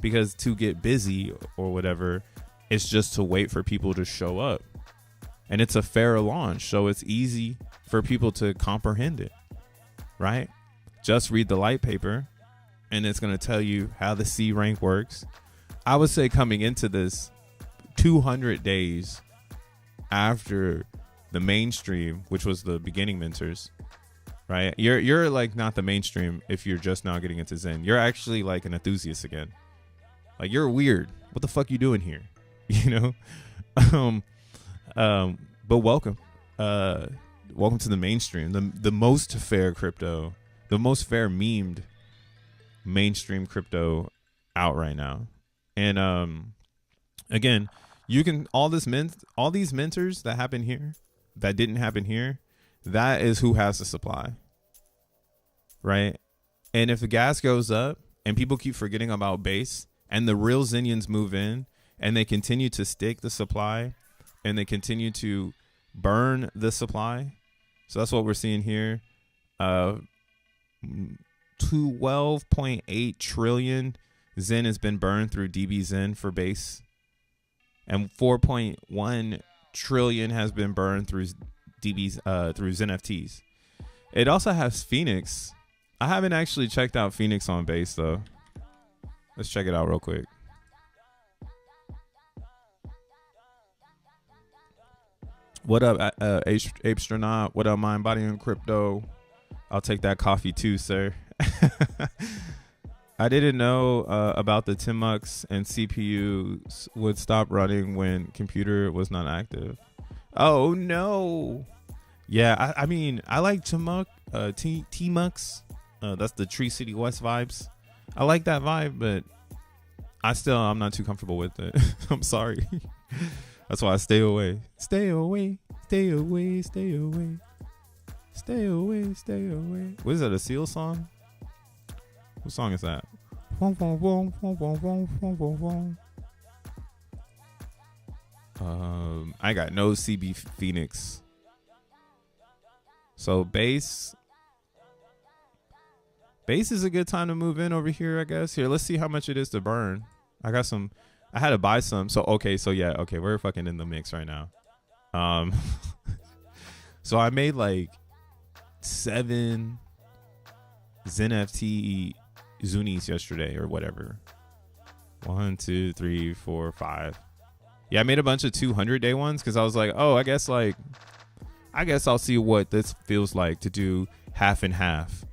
because to get busy or whatever, it's just to wait for people to show up. And it's a fair launch, so it's easy for people to comprehend it, right? Just read the light paper and it's going to tell you how the C rank works. I would say coming into this 200 days after the mainstream, which was the beginning minters, right? You're like not the mainstream if you're just now getting into Zen. You're actually like an enthusiast again. Like you're weird. What the fuck you doing here? You know? But welcome. Welcome to the mainstream. The most fair crypto, the most fair memed mainstream crypto out right now. And again, you can all these minters that happen here that didn't happen here, that is who has the supply, right? And if the gas goes up and people keep forgetting about base and the real Zenians move in and they continue to stake the supply and they continue to burn the supply, so that's what we're seeing here. 12.8 trillion Zen has been burned through DBZen for base, and 4.1 trillion has been burned through through XeNFTs. It also has Phoenix. I haven't actually checked out Phoenix on base though. Let's check it out real quick. What up, Apestronaut? What up, Mind, Body, and Crypto? I'll take that coffee too, sir. I didn't know about the TMUX and CPUs would stop running when computer was not active. Oh no. Yeah, I mean, I like TMUX. That's the Tree City West vibes. I like that vibe, but I'm not too comfortable with it. I'm sorry. That's why I stay away. Stay away. Stay away. Stay away. Stay away. Stay away. What is that? A Seal song? What song is that? I got no CB Phoenix. So base is a good time to move in over here, I guess. Here, let's see how much it is to burn. I had to buy some. So okay, we're fucking in the mix right now. So I made like 7 XenFT Zunis yesterday or whatever. 1, 2, 3, 4, 5. Yeah, I made a bunch of 200-day ones because I was like, oh, I guess I'll see what this feels like to do half and half.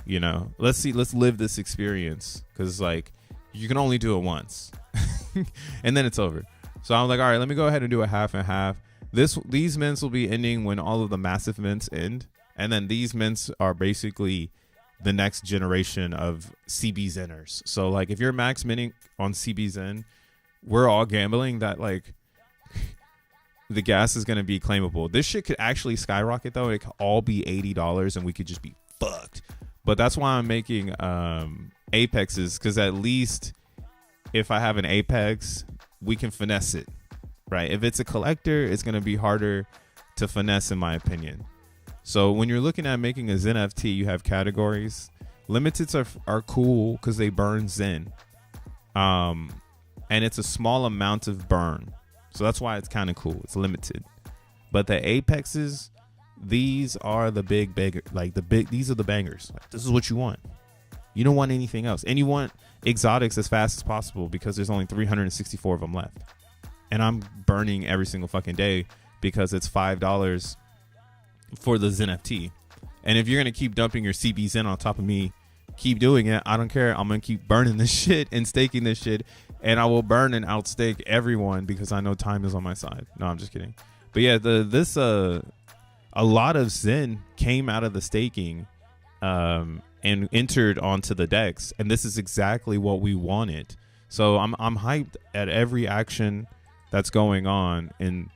You know, let's live this experience, because like you can only do it once and then it's over. So I'm like, all right, let me go ahead and do a half and half. These mints will be ending when all of the massive mints end, and then these mints are basically the next generation of CBZeners. So like if you're max minting on CBZen, we're all gambling that like the gas is going to be claimable. This shit could actually skyrocket though. It could all be $80 and we could just be fucked. But that's why I'm making Apexes, because at least if I have an Apex, we can finesse it, right? If it's a collector, it's going to be harder to finesse, in my opinion. So when you're looking at making a XenFT, you have categories. Limiteds are cool because they burn Zen. And it's a small amount of burn. So that's why it's kind of cool. It's limited. But the Apexes, these are the big banger, these are the bangers. Like, this is what you want. You don't want anything else. And you want exotics as fast as possible because there's only 364 of them left. And I'm burning every single fucking day because it's $5 for the XenFT. And if you're going to keep dumping your CBZen on top of me, keep doing it. I don't care. I'm going to keep burning this shit and staking this shit. And I will burn and outstake everyone because I know time is on my side. No, I'm just kidding. But yeah, a lot of Zen came out of the staking and entered onto the DEX. And this is exactly what we wanted. So I'm hyped at every action that's going on in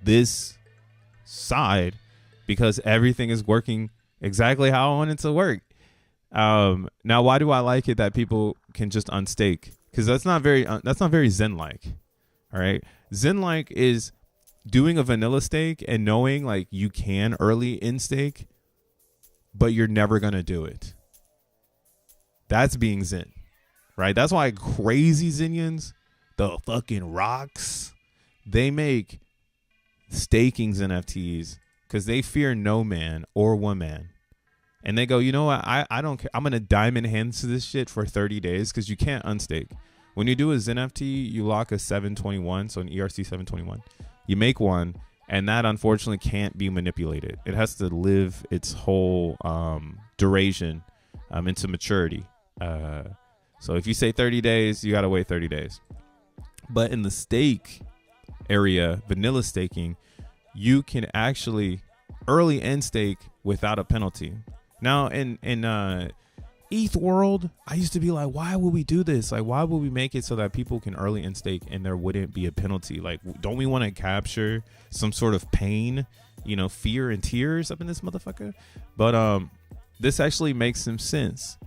this side because everything is working exactly how I want it to work. Now, why do I like it that people can just unstake? Because that's not very Zen-like. All right, Zen-like is doing a vanilla stake and knowing like you can early in stake, but you're never gonna do it. That's being Zen, right? That's why crazy Zenians, the fucking rocks, they make staking NFTs because they fear no man or woman. And they go, you know what? I don't care. I'm going to diamond hands to this shit for 30 days because you can't unstake. When you do a XenFT, you lock a 721, so an ERC 721. You make one, and that unfortunately can't be manipulated. It has to live its whole duration into maturity. So if you say 30 days, you got to wait 30 days. But in the stake area, vanilla staking, you can actually early end stake without a penalty. Now, in ETH world, I used to be like, why would we do this? Like, why would we make it so that people can early in stake and there wouldn't be a penalty? Like, don't we want to capture some sort of pain, fear and tears up in this motherfucker? But this actually makes some sense.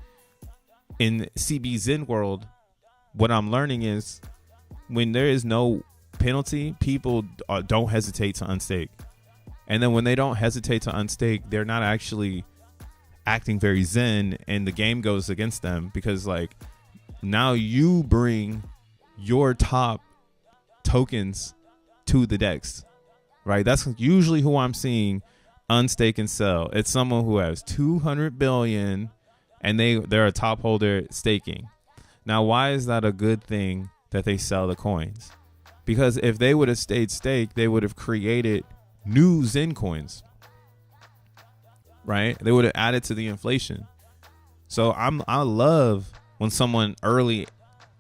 In CBZen world, what I'm learning is when there is no penalty, people don't hesitate to unstake. And then when they don't hesitate to unstake, they're not actually acting very Zen, and the game goes against them because like now you bring your top tokens to the DEX, right? That's usually who I'm seeing unstake and sell. It's someone who has 200 billion and they're a top holder staking. Now, why is that a good thing that they sell the coins? Because if they would have stayed staked, they would have created new Zen coins, right? They would have added to the inflation. So I love when someone early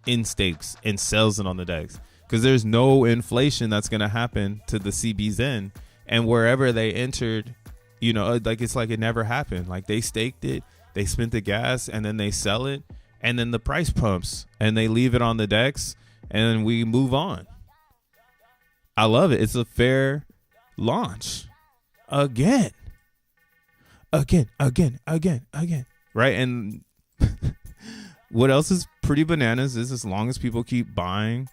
in stakes and sells it on the DEX because there's no inflation that's going to happen to the CBZen, and wherever they entered, like it's like it never happened. Like they staked it, they spent the gas, and then they sell it, and then the price pumps and they leave it on the DEX and we move on. I love it. It's a fair launch again. Right? And what else is pretty bananas is as long as people keep buying,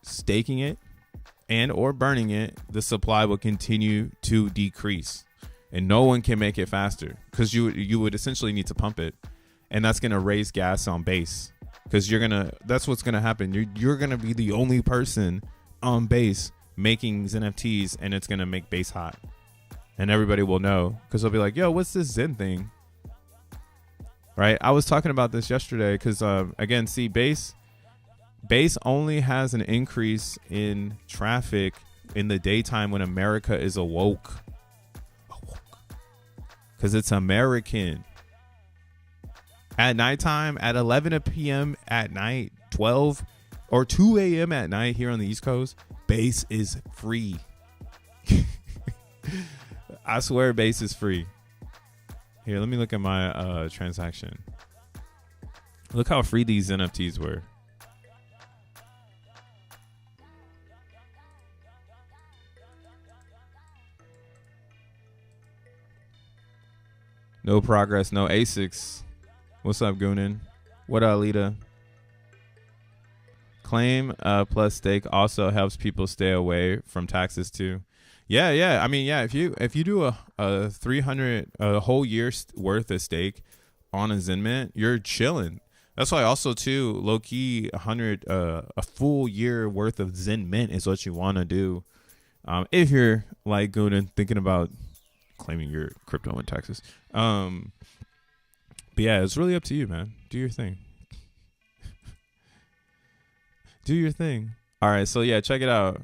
staking it, and or burning it, the supply will continue to decrease. And no one can make it faster because you would essentially need to pump it. And that's going to raise gas on base because that's what's going to happen. You're going to be the only person on base making XenFTs, and it's going to make base hot. And everybody will know because they'll be like, yo, what's this Zen thing? Right? I was talking about this yesterday because, again, see, base only has an increase in traffic in the daytime when America is awoke. Because it's American. At nighttime, at 11 p.m. at night, 12 or 2 a.m. at night here on the East Coast, base is free. I swear base is free. Here, let me look at my transaction. Look how free these NFTs were. No progress, no ASICs. What's up, Goonin? What up, Lita? Claim plus stake also helps people stay away from taxes too. Yeah. I mean, yeah. If you do a 300 a whole year's worth of stake on a Zen Mint, you're chilling. That's why also too, low key, a full year worth of Zen Mint is what you want to do. If you're like Goonin thinking about claiming your crypto in Texas. But yeah, it's really up to you, man. Do your thing. Do your thing. All right, so yeah, check it out.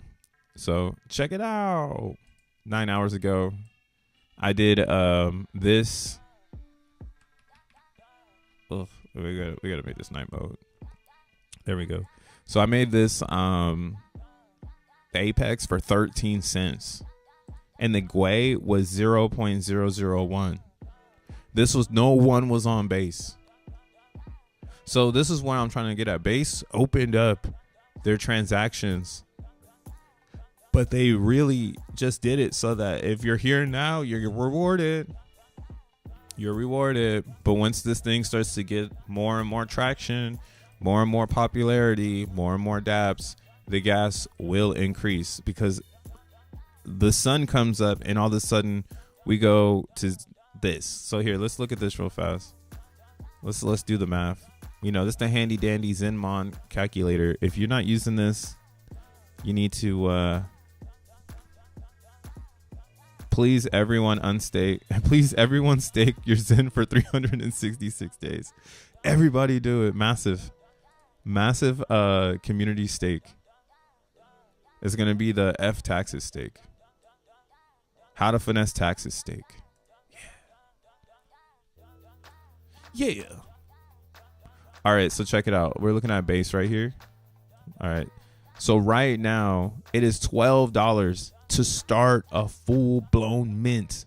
So check it out. 9 hours ago, I did this. Ugh, we gotta make this night mode. There we go. So I made this Apex for 13 cents, and the GUI was 0.001. This was no one was on base. So this is what I'm trying to get at. Base opened up their transactions, but they really just did it so that if you're here now, you're rewarded. You're rewarded. But once this thing starts to get more and more traction, more and more popularity, more and more dApps, the gas will increase, because the sun comes up and all of a sudden we go to this. So here, let's look at this real fast. Let's do the math. You know, this is the handy dandy Zenmon calculator. If you're not using this, you need to please everyone stake your Zen for 366 days. Everybody do it. Massive community stake. It's gonna be the F taxes stake. How to finesse taxes stake. Yeah. All right, so check it out. We're looking at base right here. All right. So right now it is $12 to start a full-blown mint.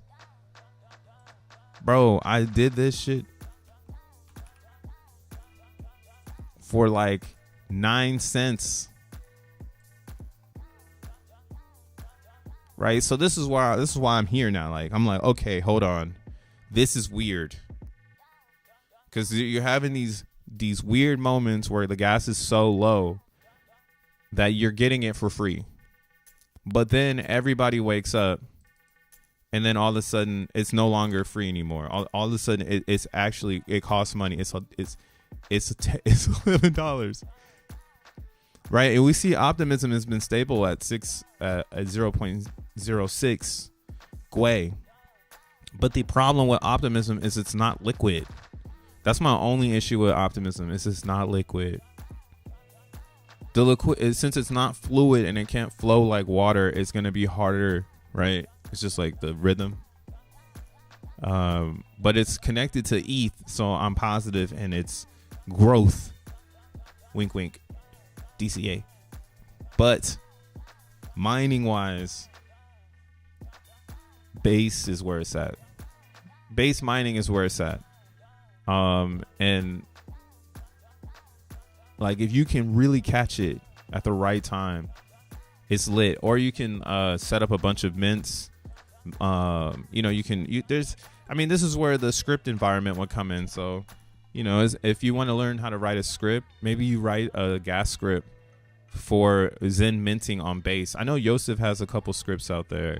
Bro, I did this shit for like 9 cents. Right? So this is why I'm here now. Like, I'm like, okay, hold on. This is weird. Cuz you're having these weird moments where the gas is so low that you're getting it for free. But then everybody wakes up and then all of a sudden it's no longer free anymore. All of a sudden it's actually, it costs money. It's $11. Right? And we see optimism has been stable at 0.06 GUI. But the problem with optimism is it's not liquid. That's my only issue with optimism, is it's not liquid. The liquid, since it's not fluid and it can't flow like water, it's gonna be harder, right? It's just like the rhythm. But it's connected to ETH, so I'm positive in its growth. Wink, wink. DCA. But mining wise, base is where it's at. Base mining is where it's at. And like, if you can really catch it at the right time, it's lit. Or you can set up a bunch of mints. You know, this is where the script environment would come in. So, you know, if you want to learn how to write a script, maybe you write a gas script for Zen minting on base. I know Yosef has a couple scripts out there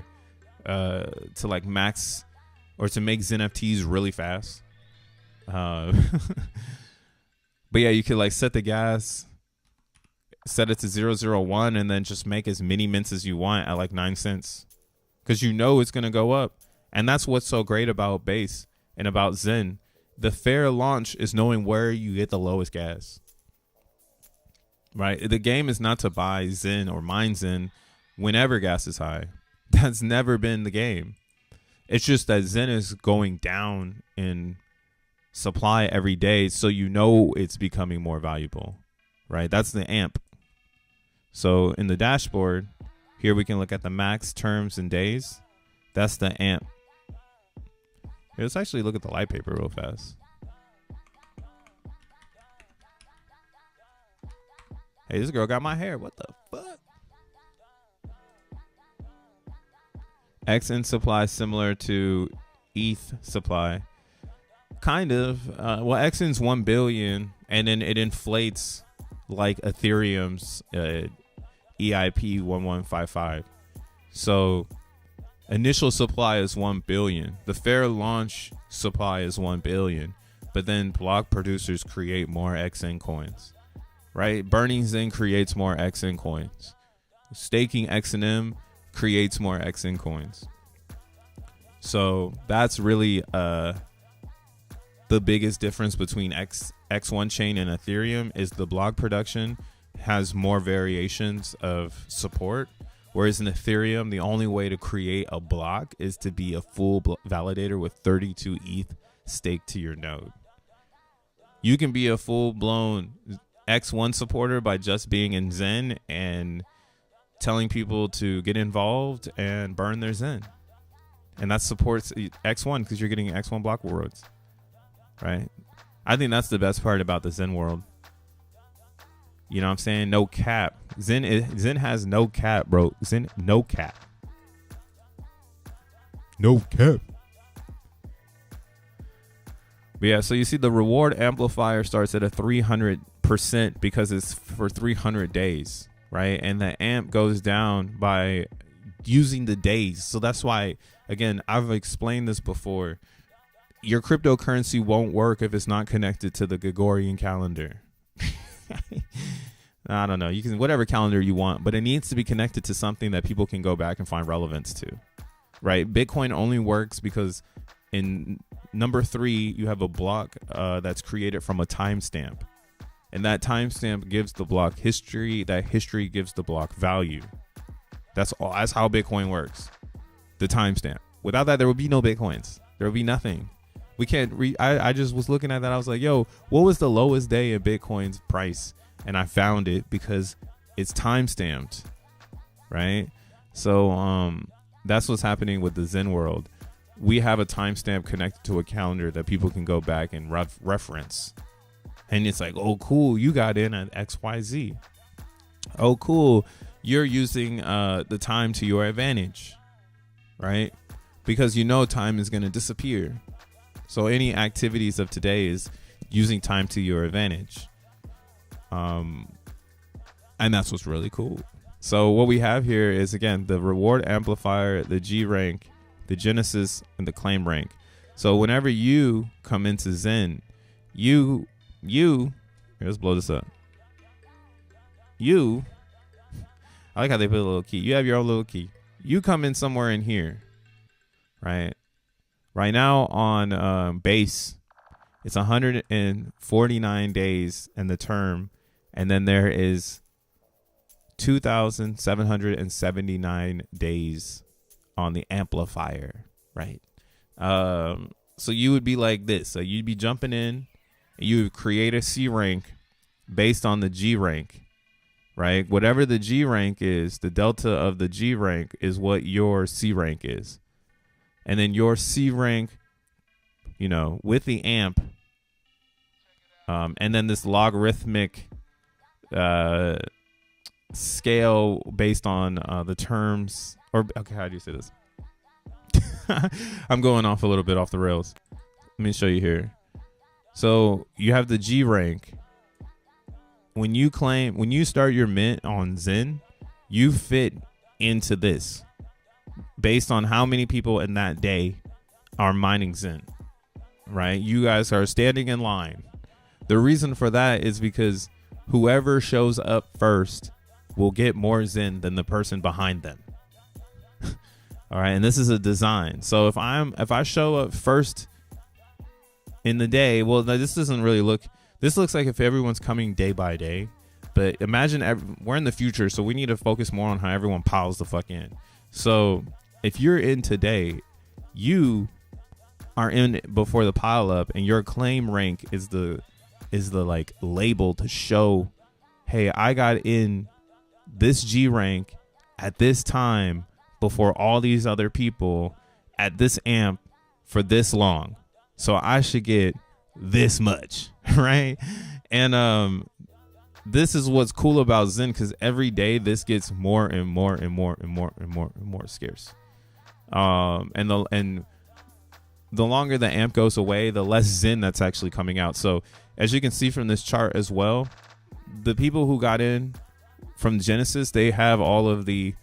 to like max or to make XeNFTs really fast. But yeah, you could like set the gas, set it to 0.001, and then just make as many mints as you want at like 9 cents, because you know it's gonna go up. And that's what's so great about base and about Zen. The fair launch is knowing where you get the lowest gas. Right? The game is not to buy Zen or mine Zen whenever gas is high. That's never been the game. It's just that Zen is going down in supply every day, so you know it's becoming more valuable. Right? That's the AMP. So in the dashboard, here we can look at the max terms and days. That's the AMP. Here, let's actually look at the light paper real fast. Hey, this girl got my hair. What the fuck? XN supply similar to ETH supply. Kind of. Well, XN's 1 billion, and then it inflates like Ethereum's EIP 1155. So initial supply is 1 billion. The fair launch supply is 1 billion. But then block producers create more XN coins. Right? Burning Zen creates more XN coins. Staking XNM creates more XN coins. So that's really the biggest difference between X1 chain and Ethereum is the block production has more variations of support. Whereas in Ethereum, the only way to create a block is to be a full validator with 32 ETH staked to your node. You can be a full-blown X1 supporter by just being in Zen and telling people to get involved and burn their Zen. And that supports X1 because you're getting X1 block rewards, right? I think that's the best part about the Zen world. You know what I'm saying? No cap. Zen has no cap, bro. Zen, no cap. No cap. But yeah, so you see the reward amplifier starts at a 300% because it's for 300 days, right? And the amp goes down by using the days. So that's why, again, I've explained this before. Your cryptocurrency won't work if it's not connected to the Gregorian calendar. I don't know. You can whatever calendar you want, but it needs to be connected to something that people can go back and find relevance to, right? Bitcoin only works because in number 3, you have a block that's created from a timestamp, and that timestamp gives the block history. That history gives the block value. That's all. That's how Bitcoin works. The timestamp. Without that, there would be no Bitcoins. There would be nothing. We can't I just was looking at that. I was like, yo, what was the lowest day in Bitcoin's price? And I found it because it's time stamped, right? So that's what's happening with the Zen world. We have a timestamp connected to a calendar that people can go back and reference. And it's like, oh, cool, you got in at XYZ. Oh, cool, you're using the time to your advantage, right? Because you know time is going to disappear. So any activities of today is using time to your advantage. And that's what's really cool. So what we have here is, again, the reward amplifier, the G rank, the genesis, and the claim rank. So whenever you come into Zen, you let's blow this up. I like how they put a little key. You have your own little key. You come in somewhere in here, right? Right now on base, it's 149 days in the term. And then there is 2,779 days on the amplifier, right? So you would be like this. So you'd be jumping in, and you would create a C rank based on the G rank, right? Whatever the G rank is, the delta of the G rank is what your C rank is. And then your C rank, you know, with the amp, and then this logarithmic scale based on the terms, or okay, how do you say this? I'm going off a little bit off the rails. Let me show you here. So you have the G rank. When you start your mint on Zen, you fit into this based on how many people in that day are mining Zen, right? You guys are standing in line. The reason for that is because whoever shows up first will get more Zen than the person behind them. All right, and this is a design. So if I show up first in the day, well, this doesn't really look. This looks like if everyone's coming day by day. But imagine we're in the future, so we need to focus more on how everyone piles the fuck in. So if you're in today, you are in before the pile up, and your claim rank is the like label to show, hey, I got in this G rank at this time before all these other people at this amp for this long, so I should get this much, right? And this is what's cool about Zen, because every day this gets more and more and more and more and more and more scarce. And the longer the amp goes away, the less Zen that's actually coming out. So as you can see from this chart as well, the people who got in from Genesis, they have all of the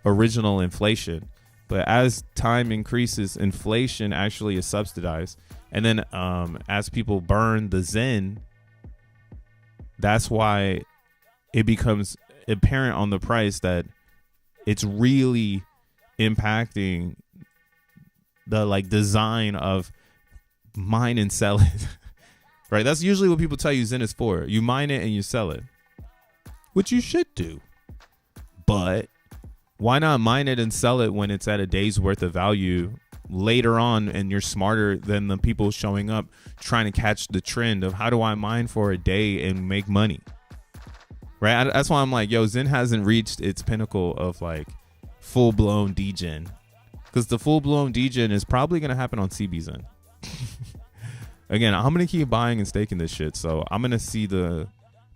original inflation. But as time increases, inflation actually is subsidized. And then as people burn the Zen, that's why it becomes apparent on the price that it's really impacting like design of mine and sell it. Right? That's usually what people tell you Zen is for. You mine it and you sell it, which you should do. But why not mine it and sell it when it's at a day's worth of value later on, and you're smarter than the people showing up trying to catch the trend of how do I mine for a day and make money? Right? That's why I'm like, yo, Zen hasn't reached its pinnacle of like full-blown degen, because the full-blown degen is probably going to happen on CB Zen. Again, I'm going to keep buying and staking this shit. So I'm going to see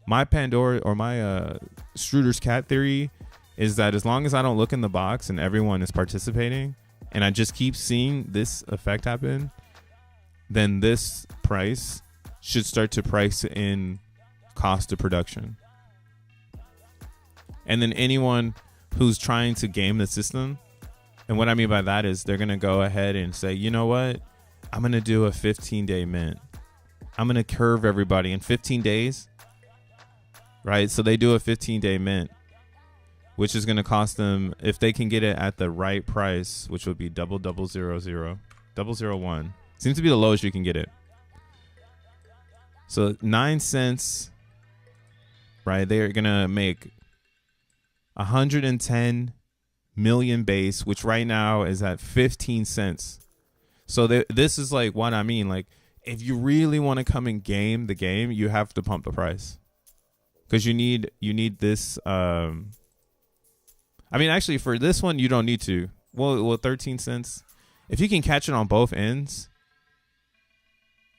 my Pandora or my Struder's cat theory is that as long as I don't look in the box and everyone is participating and I just keep seeing this effect happen, then this price should start to price in cost of production. And then anyone who's trying to game the system, and what I mean by that is they're going to go ahead and say, you know what? I'm going to do a 15-day mint. I'm going to curve everybody in 15 days. Right? So they do a 15-day mint, which is going to cost them, if they can get it at the right price, which would be 0.000.001. Seems to be the lowest you can get it. So 9 cents, right? They're going to make 110 million base, which right now is at 15 cents. So this is like what I mean. Like, if you really want to come and game the game, you have to pump the price, because you need this. I mean, actually, for this one, you don't need to. Well, 13 cents. If you can catch it on both ends,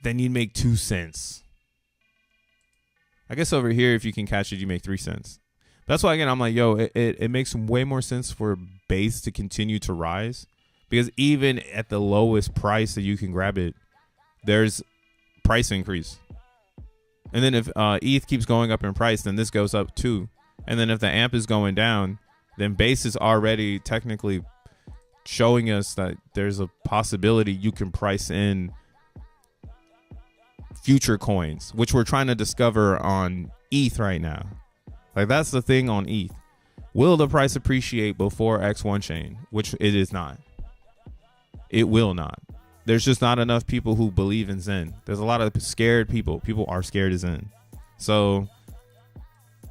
then you'd make 2 cents. I guess over here, if you can catch it, you make 3 cents. That's why, again, I'm like, yo, it makes way more sense for base to continue to rise, because even at the lowest price that you can grab it, there's price increase. And then if ETH keeps going up in price, then this goes up too. And then if the AMP is going down, then base is already technically showing us that there's a possibility you can price in future coins, which we're trying to discover on ETH right now. Like, that's the thing on ETH. Will the price appreciate before X1 chain? Which it is not. It will not. There's just not enough people who believe in Zen. There's a lot of scared people. People are scared of Zen. So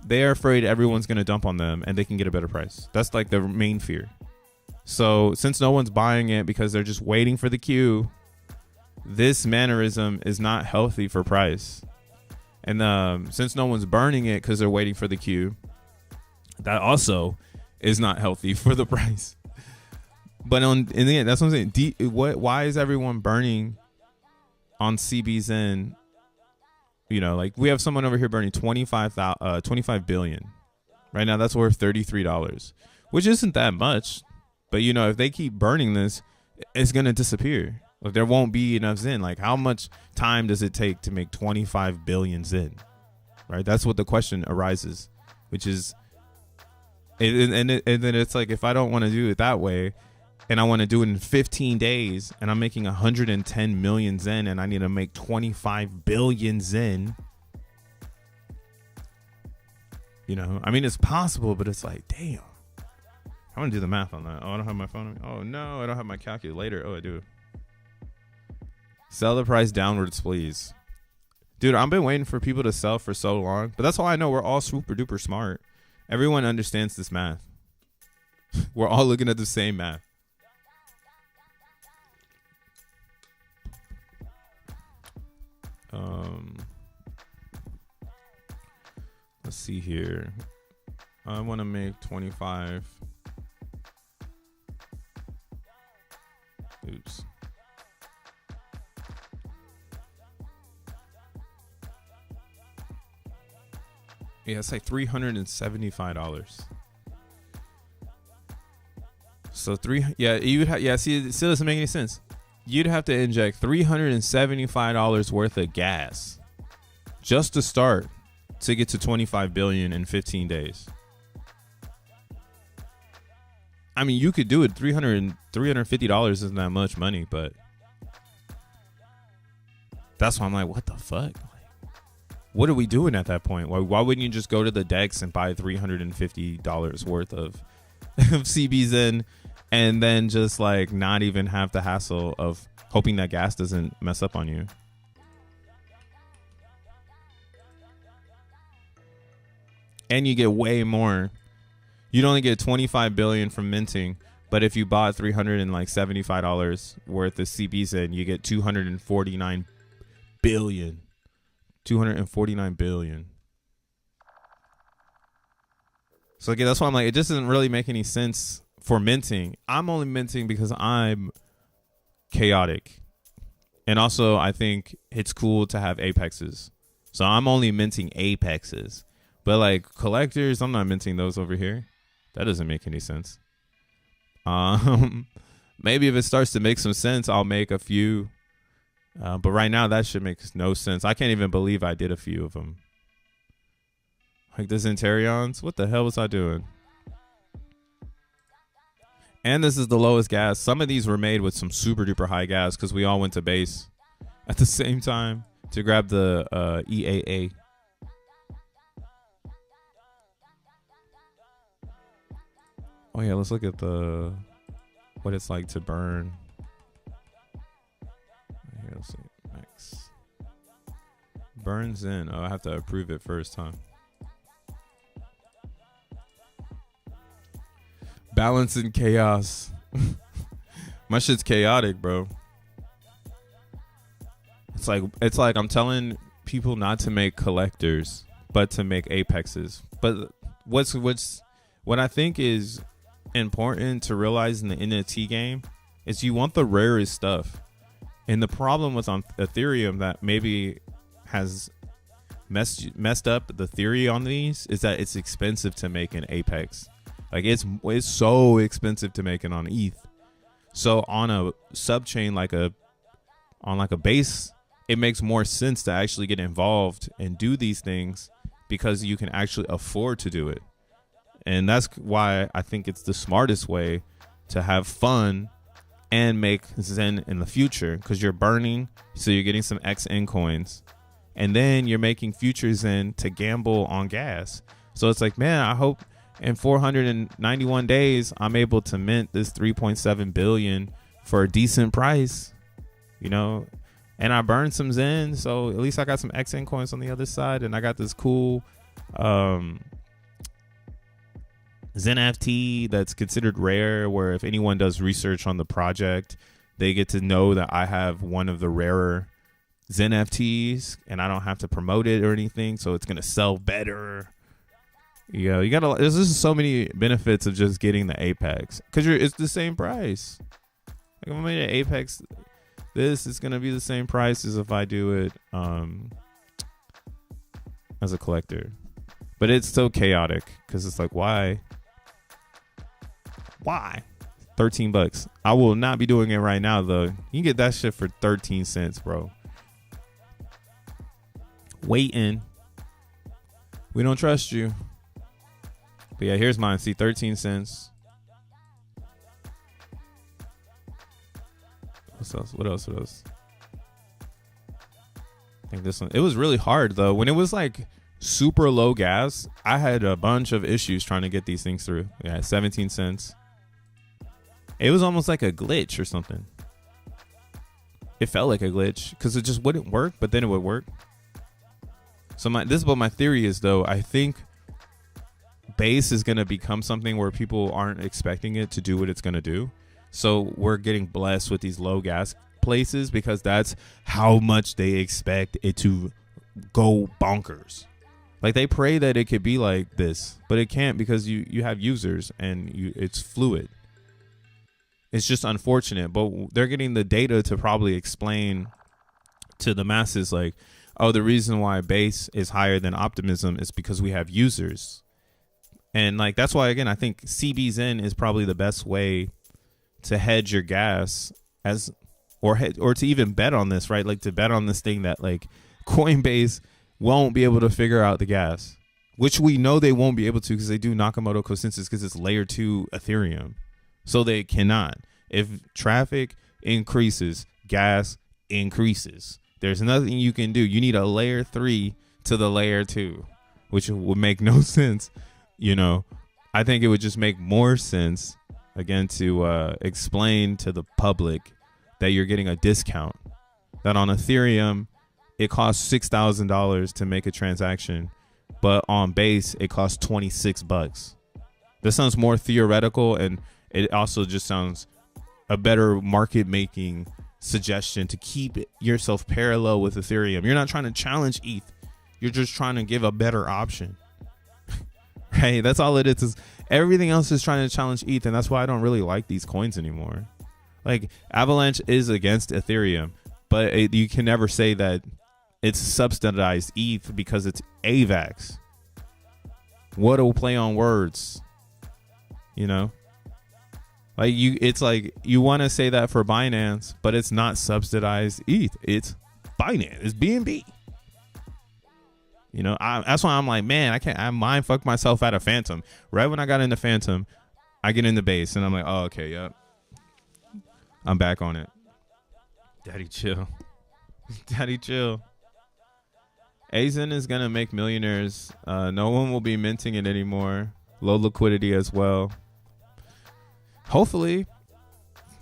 they're afraid everyone's going to dump on them and they can get a better price. That's like the main fear. So since no one's buying it because they're just waiting for the queue, this mannerism is not healthy for price. And since no one's burning it because they're waiting for the queue, that also is not healthy for the price. But in the end, that's what I'm saying. Why is everyone burning on CB Zen? You know, like, we have someone over here burning 25 billion. Right now, that's worth $33, which isn't that much. But, you know, if they keep burning this, it's going to disappear. Like, there won't be enough Zen. Like, how much time does it take to make 25 billion Zen? Right? That's what the question arises, which is, and then it's like, if I don't want to do it that way, and I want to do it in 15 days, and I'm making 110 million Zen, and I need to make 25 billion Zen. You know, I mean, it's possible, but it's like, damn. I want to do the math on that. Oh, I don't have my phone on me. Oh, no, I don't have my calculator. Oh, I do. Sell the price downwards, please. Dude, I've been waiting for people to sell for so long, but that's how I know we're all super duper smart. Everyone understands this math. We're all looking at the same math. Let's see here. I want to make 25. Oops. Yeah, it's like $375. So you would see, it still doesn't make any sense. You'd have to inject $375 worth of gas just to start to get to 25 billion in 15 days. I mean, you could do it. $350 isn't that much money, but that's why I'm like, what the fuck? What are we doing at that point? Why wouldn't you just go to the DEX and buy $350 worth of CB Zen and then just like not even have the hassle of hoping that gas doesn't mess up on you. And you get way more. You'd only get 25 billion from minting, but if you bought $375 worth of CBs, you get 249 billion. 249 billion. So again, that's why I'm like, it just doesn't really make any sense for minting. I'm only minting because I'm chaotic. And also I think it's cool to have apexes. So I'm only minting apexes. But like collectors, I'm not minting those over here. That doesn't make any sense. Maybe if it starts to make some sense, I'll make a few. But right now, that shit makes no sense. I can't even believe I did a few of them. Like the Zenterions. What the hell was I doing? And this is the lowest gas. Some of these were made with some super duper high gas because we all went to base at the same time to grab the EAA. Oh yeah, let's look at the what it's like to burn. Here, let's see. Max. Burns in. Oh, I have to approve it first, huh? Balance and chaos. My shit's chaotic, bro. It's like I'm telling people not to make collectors, but to make apexes. But what I think is important to realize in the NFT game is you want the rarest stuff. And the problem with on Ethereum that maybe has messed up the theory on these is that it's expensive to make an apex. Like it's so expensive to make it on ETH. So on a subchain like a base, it makes more sense to actually get involved and do these things because you can actually afford to do it. And that's why I think it's the smartest way to have fun and make Zen in the future, because you're burning, so you're getting some XN coins, and then you're making future Zen to gamble on gas. So it's like, man, I hope in 491 days I'm able to mint this 3.7 billion for a decent price, you know, and I burned some Zen, so at least I got some XN coins on the other side, and I got this cool XeNFT that's considered rare, where if anyone does research on the project, they get to know that I have one of the rarer XeNFTs and I don't have to promote it or anything, so it's gonna sell better. You know, there's just so many benefits of just getting the Apex, because it's the same price. Like if I made an Apex, this is gonna be the same price as if I do it as a collector. But it's so chaotic because it's like, why 13 bucks? I will not be doing it right now though. You can get that shit for 13 cents, bro. Waiting. We don't trust you. But yeah, here's mine. See, 13 cents. What else? I think this one. It was really hard though. When it was like super low gas, I had a bunch of issues trying to get these things through. Yeah, 17 cents. It was almost like a glitch or something. It felt like a glitch because it just wouldn't work, but then it would work. So this is what my theory is though. I think base is going to become something where people aren't expecting it to do what it's going to do. So we're getting blessed with these low gas places because that's how much they expect it to go bonkers. Like they pray that it could be like this, but it can't because you have users and it's fluid. It's just unfortunate, but they're getting the data to probably explain to the masses like, oh, the reason why base is higher than optimism is because we have users. And like that's why, again, I think CBZen is probably the best way to hedge your gas or to even bet on this, right? Like to bet on this thing that like Coinbase won't be able to figure out the gas, which we know they won't be able to because they do Nakamoto consensus because it's layer 2 Ethereum. So they cannot. If traffic increases, gas increases. There's nothing you can do. You need a layer 3 to the layer 2, which would make no sense. You know, I think it would just make more sense again to explain to the public that you're getting a discount. That on Ethereum, it costs $6,000 to make a transaction, but on Base, it costs $26. This sounds more theoretical, and it also just sounds a better market making suggestion to keep yourself parallel with Ethereum. You're not trying to challenge ETH. You're just trying to give a better option. Right? That's all it is. Everything else is trying to challenge ETH, and that's why I don't really like these coins anymore. Like, Avalanche is against Ethereum, but you can never say that it's subsidized ETH because it's AVAX. What a play on words. You know? Like, it's like you want to say that for Binance, but it's not subsidized ETH. It's Binance. It's BNB. You know, that's why I'm like, man, I mind fuck myself out of Phantom. Right when I got into Phantom, I get into Base, and I'm like, oh, okay, yep. I'm back on it. Daddy, chill. Daddy, chill. XEN is going to make millionaires. No one will be minting it anymore. Low liquidity as well. Hopefully.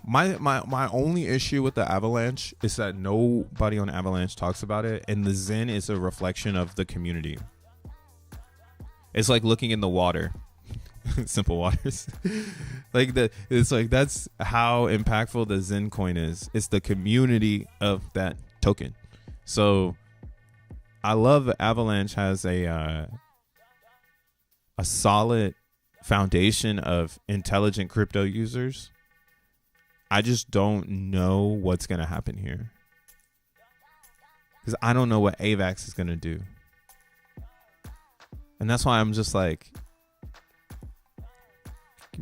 My only issue with the Avalanche is that nobody on Avalanche talks about it, and the XEN is a reflection of the community. It's like looking in the water. Simple waters. It's like that's how impactful the XEN coin is. It's the community of that token. So I love Avalanche has a solid foundation of intelligent crypto users. I just don't know what's going to happen here, because I don't know what AVAX is going to do. And that's why I'm just like,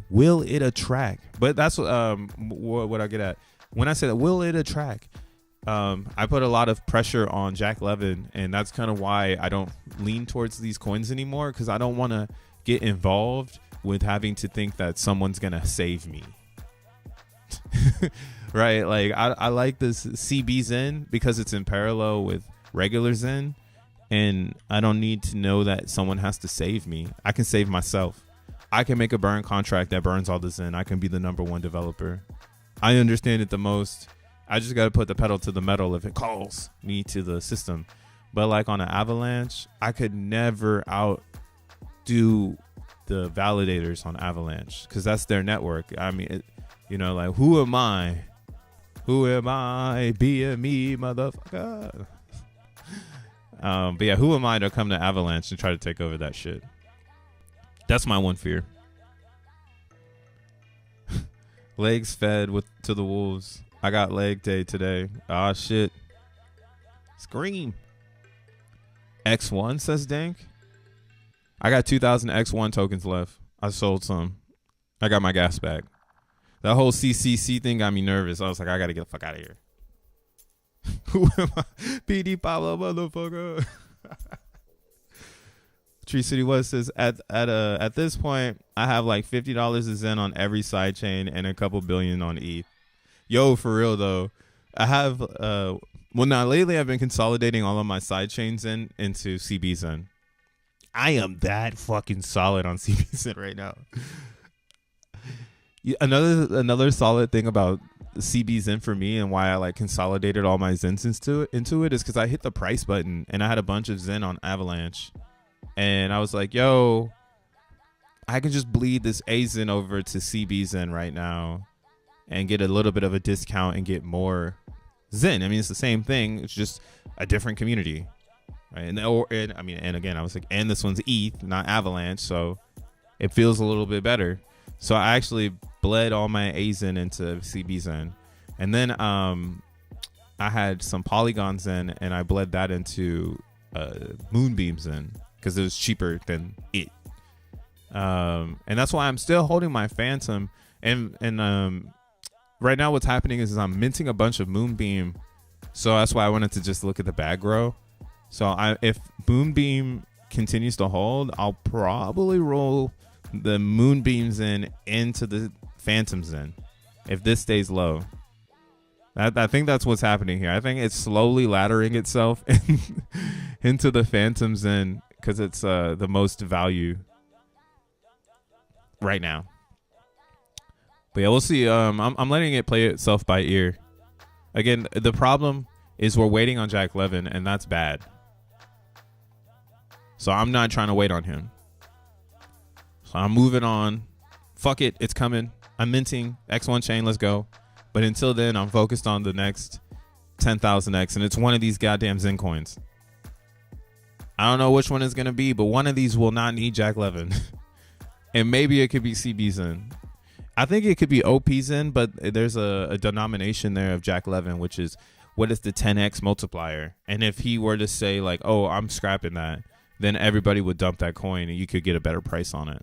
will it attract? But that's what I get at. When I say that, will it attract? I put a lot of pressure on Jack Levin, and that's kind of why I don't lean towards these coins anymore, because I don't want to get involved with having to think that someone's going to save me. Right? Like, I like this CB XEN because it's in parallel with regular XEN, and I don't need to know that someone has to save me. I can save myself. I can make a burn contract that burns all the XEN. I can be the #1 developer. I understand it the most. I just got to put the pedal to the metal if it calls me to the system. But like on an Avalanche, I could never outdo the validators on Avalanche, because that's their network. I mean, you know, like, who am I? Who am I? Being me, motherfucker. But yeah, who am I to come to Avalanche and try to take over that shit? That's my one fear. Legs fed to the wolves. I got leg day today. Ah, shit. Scream. X1 says Dank. I got 2,000 X1 tokens left. I sold some. I got my gas back. That whole CCC thing got me nervous. I was like, I got to get the fuck out of here. Who am I? PD Pablo, motherfucker. Tree City West says, at this point, I have like $50 of XEN on every side chain and a couple billion on ETH. Yo, for real though, I have now lately I've been consolidating all of my side chains into CB XEN. I am that fucking solid on CB XEN right now. Another solid thing about CB XEN for me, and why I like consolidated all my XENs into it is because I hit the price button and I had a bunch of XEN on Avalanche, and I was like, yo, I can just bleed this XEN over to CB XEN right now and get a little bit of a discount and get more XEN. I mean, it's the same thing. It's just a different community, right? And again, I was like, and this one's ETH, not Avalanche, so it feels a little bit better. So I actually bled all my XEN into CB XEN, and then I had some Polygon XEN, and I bled that into Moonbeam XEN because it was cheaper than it. And that's why I'm still holding my Phantom. And right now what's happening is I'm minting a bunch of Moonbeam, so that's why I wanted to just look at the bag grow. So if Moonbeam continues to hold, I'll probably roll the Moonbeams into the Phantoms if this stays low. I think that's what's happening here. I think it's slowly laddering itself into the Phantoms because it's the most value right now. But yeah, we'll see. I'm letting it play itself by ear. Again, the problem is we're waiting on Jack Levin, and that's bad. So I'm not trying to wait on him. So I'm moving on. Fuck it, it's coming. I'm minting X1 chain. Let's go. But until then, I'm focused on the next 10,000X, and it's one of these goddamn Zen coins. I don't know which one it's gonna be, but one of these will not need Jack Levin. And maybe it could be CB Zen. I think it could be OP Zen, but there's a denomination there of Jack Levin, which is what is the 10x multiplier. And if he were to say like, oh, I'm scrapping that, then everybody would dump that coin and you could get a better price on it.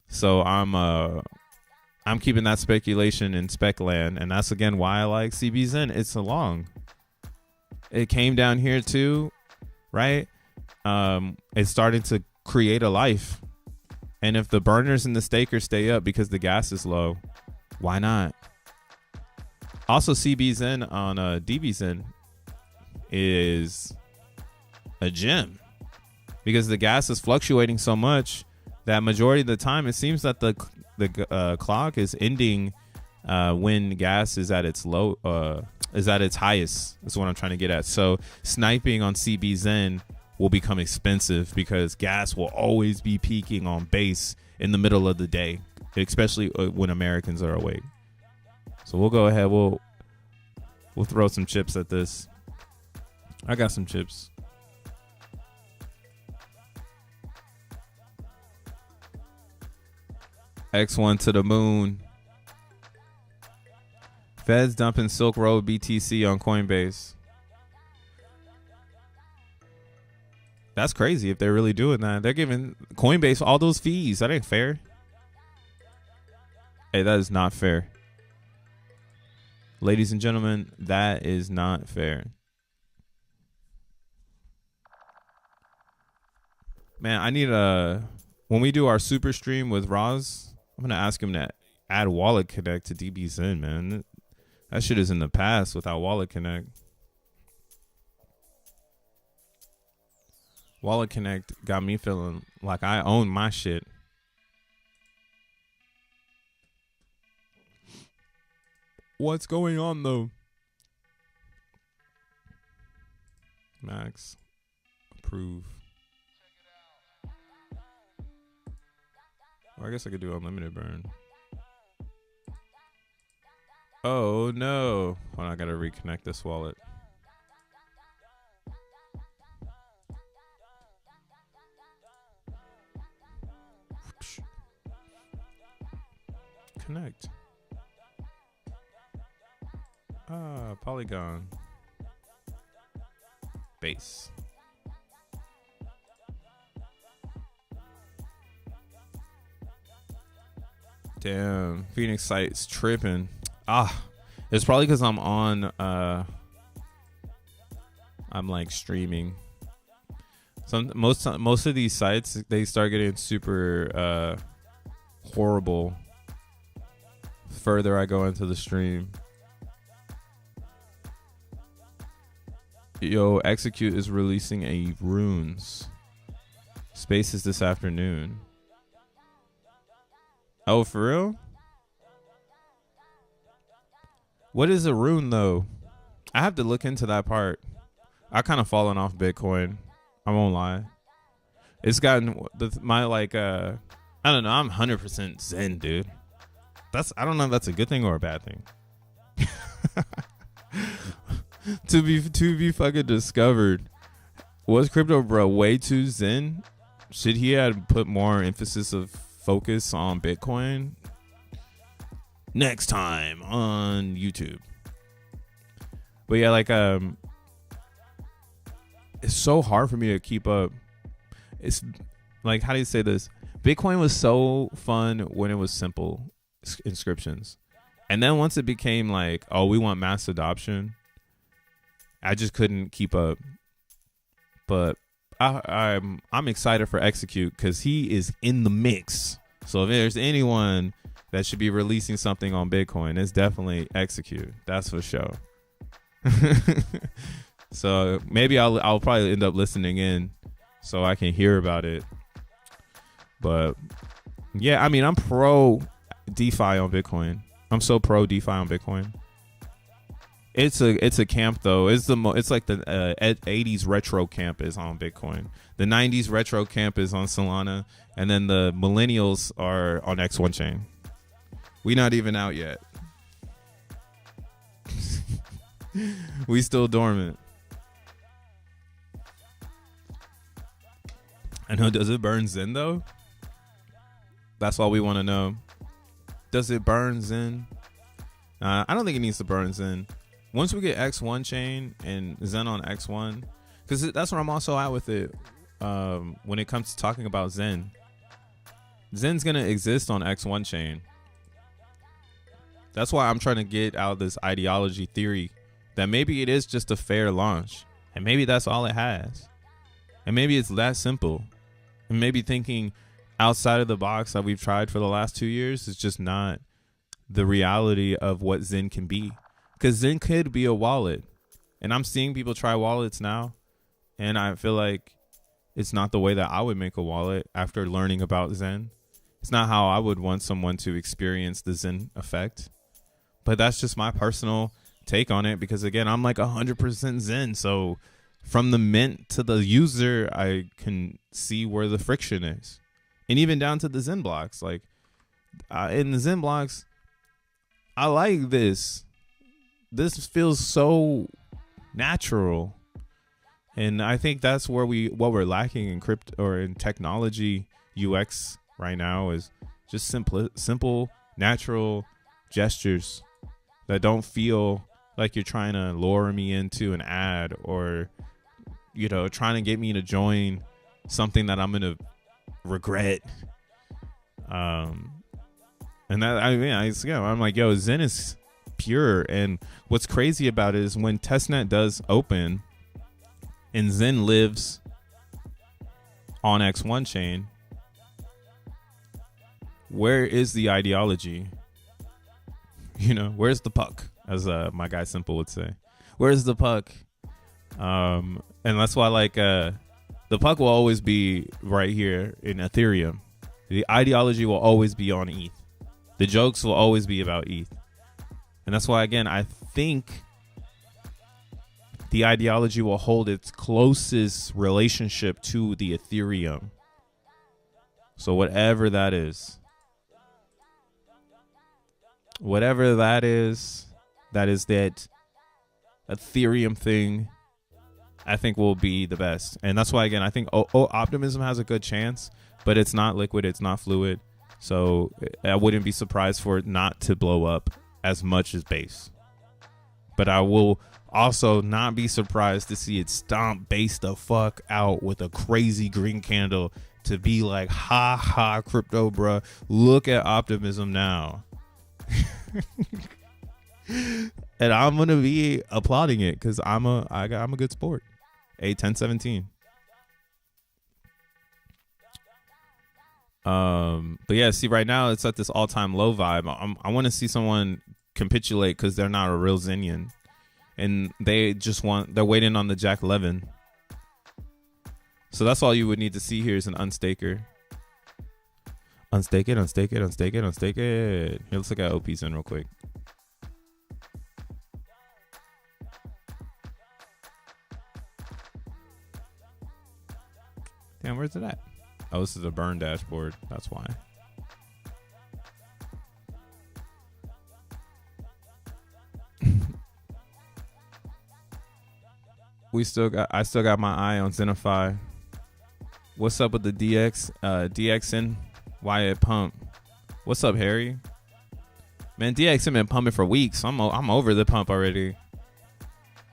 So I'm keeping that speculation in spec land, and that's again why I like CB Zen. It's a long. It came down here too, right? It's starting to create a life. And if the burners and the stakers stay up because the gas is low, why not? Also, CB Zen on DB Zen is a gem because the gas is fluctuating so much that majority of the time it seems that the clock is ending when gas is at its highest. That's what I'm trying to get at. So sniping on CB Zen will become expensive because gas will always be peaking on base in the middle of the day, especially when Americans are awake. So we'll go ahead. We'll throw some chips at this. I got some chips. X1 to the moon. Feds dumping Silk Road BTC on Coinbase. That's crazy if they're really doing that. They're giving Coinbase all those fees. That ain't fair. Hey, that is not fair. Ladies and gentlemen, that is not fair. Man, I need when we do our super stream with Roz, I'm going to ask him to add Wallet Connect to DB Zen, man. That shit is in the past without Wallet Connect. Wallet Connect got me feeling like I own my shit. What's going on though? Max. Approve. Well, I guess I could do unlimited burn. Oh no. Well, I gotta reconnect this wallet. Connect. Polygon. Base. Damn, Phoenix site's tripping. It's probably because I'm on I'm like streaming. Most of these sites, they start getting super horrible further I go into the stream. Yo, Execute is releasing a runes spaces this afternoon. Oh, for real? What is a rune though? I have to look into that part. I kind of fallen off Bitcoin. I won't lie. It's gotten my like I don't know. I'm 100% Zen, dude. I don't know if that's a good thing or a bad thing. to be fucking discovered. Was Crypto Bro way too Zen? Should he have put more emphasis of focus on Bitcoin? Next time on YouTube. But yeah, like it's so hard for me to keep up. It's like, how do you say this? Bitcoin was so fun when it was simple inscriptions, and then once it became like, oh, we want mass adoption, I just couldn't keep up. But I'm excited for Execute because he is in the mix. So if there's anyone that should be releasing something on Bitcoin, it's definitely Execute. That's for sure. So maybe I'll probably end up listening in so I can hear about it. But yeah, I mean, I'm pro DeFi on Bitcoin. I'm so pro DeFi on Bitcoin. It's a camp though. It's like the 80s retro camp is on Bitcoin. The 90s retro camp is on Solana, and then the millennials are on X1 chain. We not even out yet. We still dormant. I know. Does it burn Zen though? That's all we want to know. Does it burn Zen? I don't think it needs to burn Zen. Once we get X1 chain and Zen on X1, because that's where I'm also at with it. When it comes to talking about Zen, Zen's gonna exist on X1 chain. That's why I'm trying to get out this ideology theory that maybe it is just a fair launch, and maybe that's all it has, and maybe it's that simple, and maybe thinking outside of the box that we've tried for the last 2 years is just not the reality of what Zen can be. Because Zen could be a wallet, and I'm seeing people try wallets now, and I feel like it's not the way that I would make a wallet after learning about Zen. It's not how I would want someone to experience the Zen effect. But that's just my personal take on it, because again, I'm like 100% Zen. So from the mint to the user, I can see where the friction is. And even down to the XENblocks. Like in the XENblocks, I like this. This feels so natural. And I think that's where what we're lacking in crypto or in technology UX right now is just simple, natural gestures that don't feel like you're trying to lure me into an ad or, you know, trying to get me to join something that I'm going to regret. And that, I mean, I'm like, yo, Zen is pure. And what's crazy about it is when testnet does open and Zen lives on X1 chain, where is the ideology? You know, where's the puck, as my guy Simple would say? Where's the puck? And that's why, like, the puck will always be right here in Ethereum. The ideology will always be on ETH. The jokes will always be about ETH. And that's why, again, I think the ideology will hold its closest relationship to the Ethereum. So whatever that is, that Ethereum thing, I think will be the best. And that's why, again, I think Optimism has a good chance, but it's not liquid, it's not fluid. So I wouldn't be surprised for it not to blow up as much as Base. But I will also not be surprised to see it stomp Base the fuck out with a crazy green candle to be like, ha ha, crypto, bruh. Look at Optimism now. And I'm gonna be applauding it because I'm a good sport. A 1017. But yeah, see, right now it's at this all-time low vibe. I want to see someone capitulate because they're not a real Zenian, and they're waiting on the Jack Levin. So that's all you would need to see here is an unstaker. Unstake it, unstake it, unstake it, unstake it. Here, let's look at OP's in real quick. Damn, where's it at? Oh, this is a burn dashboard. That's why. I still got my eye on Xenify. What's up with the DXN Wyatt pump? What's up, Harry? Man, DXN been pumping for weeks. I'm over the pump already.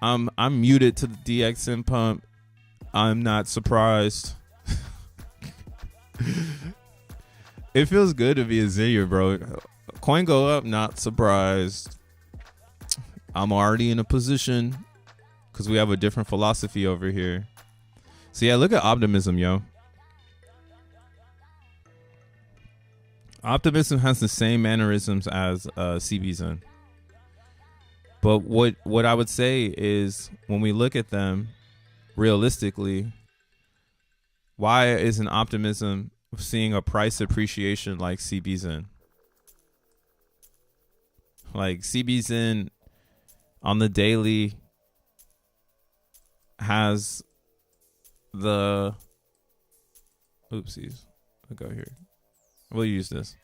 I'm muted to the DXN pump. I'm not surprised. It feels good to be a Zenier, bro. Coin go up, not surprised. I'm already in a position because we have a different philosophy over here. So yeah, look at Optimism, yo. Optimism has the same mannerisms as CBZen. But what I would say is when we look at them realistically, why isn't Optimism seeing a price appreciation like CBZen? Like CBZen on the daily has the oopsies. I'll go here. We'll use this.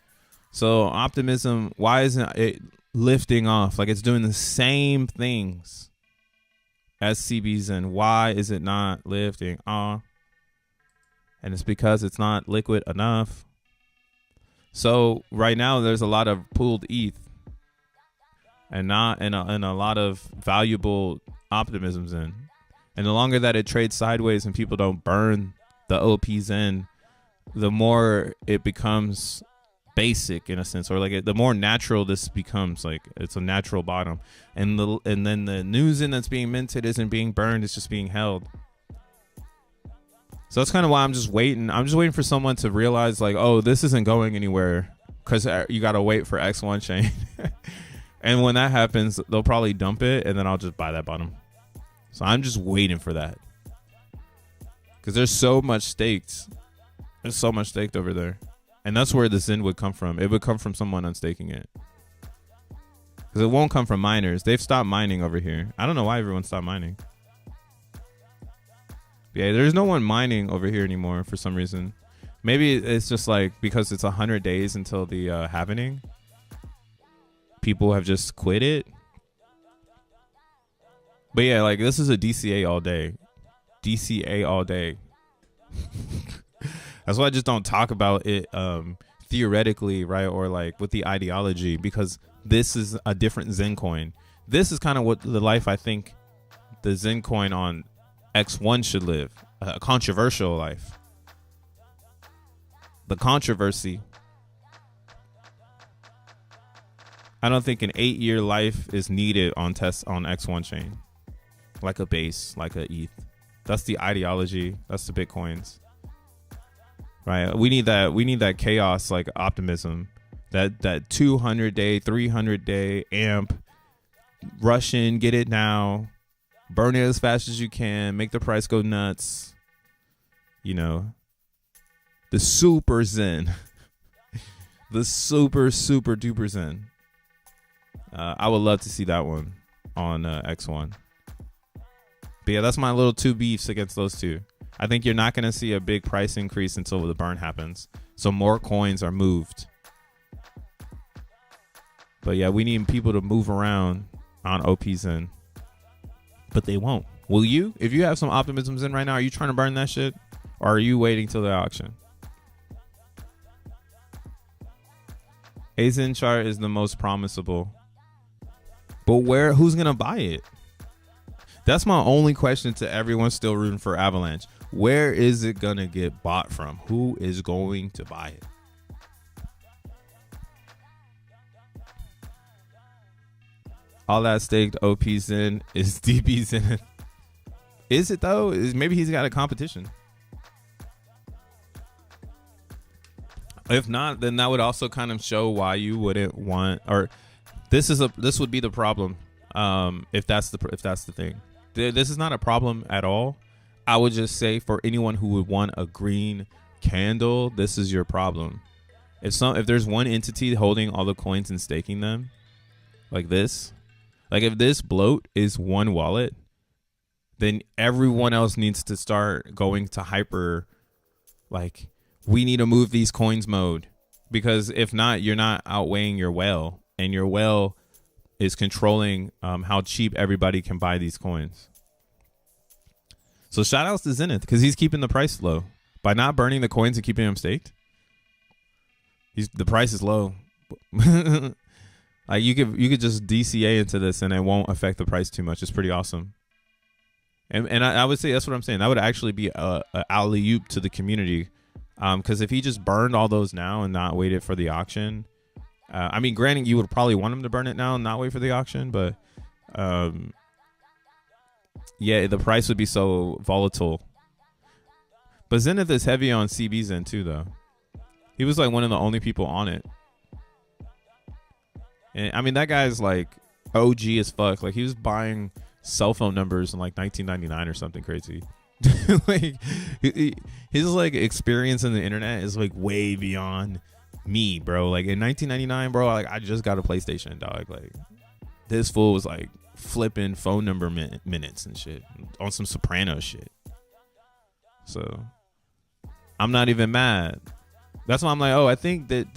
So optimism, why isn't it lifting off? Like it's doing the same things as CBZen. Why is it not lifting off? And it's because it's not liquid enough. So right now there's a lot of pooled ETH and not and a lot of valuable optimisms in. And the longer that it trades sideways and people don't burn the OPZen, the more it becomes basic in a sense, or like the more natural this becomes. Like it's a natural bottom, and then the new Zen that's being minted isn't being burned; it's just being held. So that's kind of why I'm just waiting. I'm just waiting for someone to realize, like, oh, this isn't going anywhere, because you got to wait for X1 chain. And when that happens, they'll probably dump it, and then I'll just buy that bottom. So I'm just waiting for that, because there's so much staked. There's so much staked over there. And that's where the Zen would come from. It would come from someone unstaking it. Because it won't come from miners. They've stopped mining over here. I don't know why everyone stopped mining. But yeah, there's no one mining over here anymore for some reason. Maybe it's just like because it's 100 days until the halvening. People have just quit it. But yeah, like this is a DCA all day. DCA all day. That's why I just don't talk about it theoretically, right? Or like with the ideology, because this is a different Zen coin. This is kind of what the life I think the Zen coin on X1 should live. A controversial life. The controversy. I don't think an 8-year life is needed on X1 chain. Like a base, like a ETH. That's the ideology. That's the Bitcoins. Right, we need that chaos, like optimism, that 200 day, 300 day amp, rush in, get it now, burn it as fast as you can, make the price go nuts. You know, the super Zen, the super duper Zen. I would love to see that one on X1. But yeah, that's my little two beefs against those two. I think you're not going to see a big price increase until the burn happens. So more coins are moved. But yeah, we need people to move around on OPZen. But they won't. Will you? If you have some optimisms in right now, are you trying to burn that shit? Or are you waiting till the auction? XEN chart is the most promisable. But who's going to buy it? That's my only question to everyone still rooting for Avalanche. Where is it going to get bought from? Who is going to buy it? All that staked OPZen is DBZen. Is it though? Maybe he's got a competition. If not, then that would also kind of show why you wouldn't want, or this would be the problem. If that's the thing. This is not a problem at all. I would just say for anyone who would want a green candle, this is your problem. If there's one entity holding all the coins and staking them, like this, like if this bloat is one wallet, then everyone else needs to start going to hyper, like we need to move these coins mode, because if not, you're not outweighing your whale, and your whale is controlling how cheap everybody can buy these coins. So shout outs to Zenith, because he's keeping the price low by not burning the coins and keeping them staked. The price is low. Like you could just DCA into this and it won't affect the price too much. It's pretty awesome. And I would say that's what I'm saying. That would actually be a alley-oop to the community, because if he just burned all those now and not waited for the auction, I mean, granted, you would probably want him to burn it now and not wait for the auction, but yeah, the price would be so volatile. But Zenith is heavy on CBZen too, though. He was like one of the only people on it. And I mean, that guy's like OG as fuck. Like he was buying cell phone numbers in like 1999 or something crazy. Like his like experience in the internet is like way beyond me, bro. Like in 1999, bro, like I just got a PlayStation, dog. Like this fool was like flipping phone number minutes and shit on some Soprano shit. So I'm not even mad. That's why I'm like, oh, I think that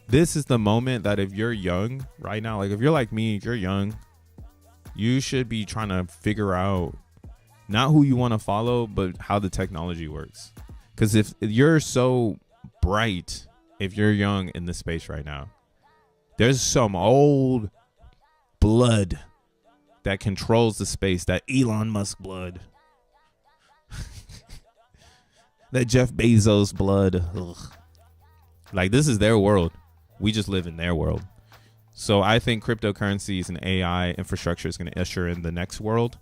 this is the moment that if you're young right now, like if you're like me, if you're young, you should be trying to figure out not who you want to follow, but how the technology works. Because if you're so bright, if you're young in this space right now, there's some old blood that controls the space, that Elon Musk blood, that Jeff Bezos blood. Ugh. Like this is their world. We just live in their world. So I think cryptocurrencies and AI infrastructure is going to usher in the next world.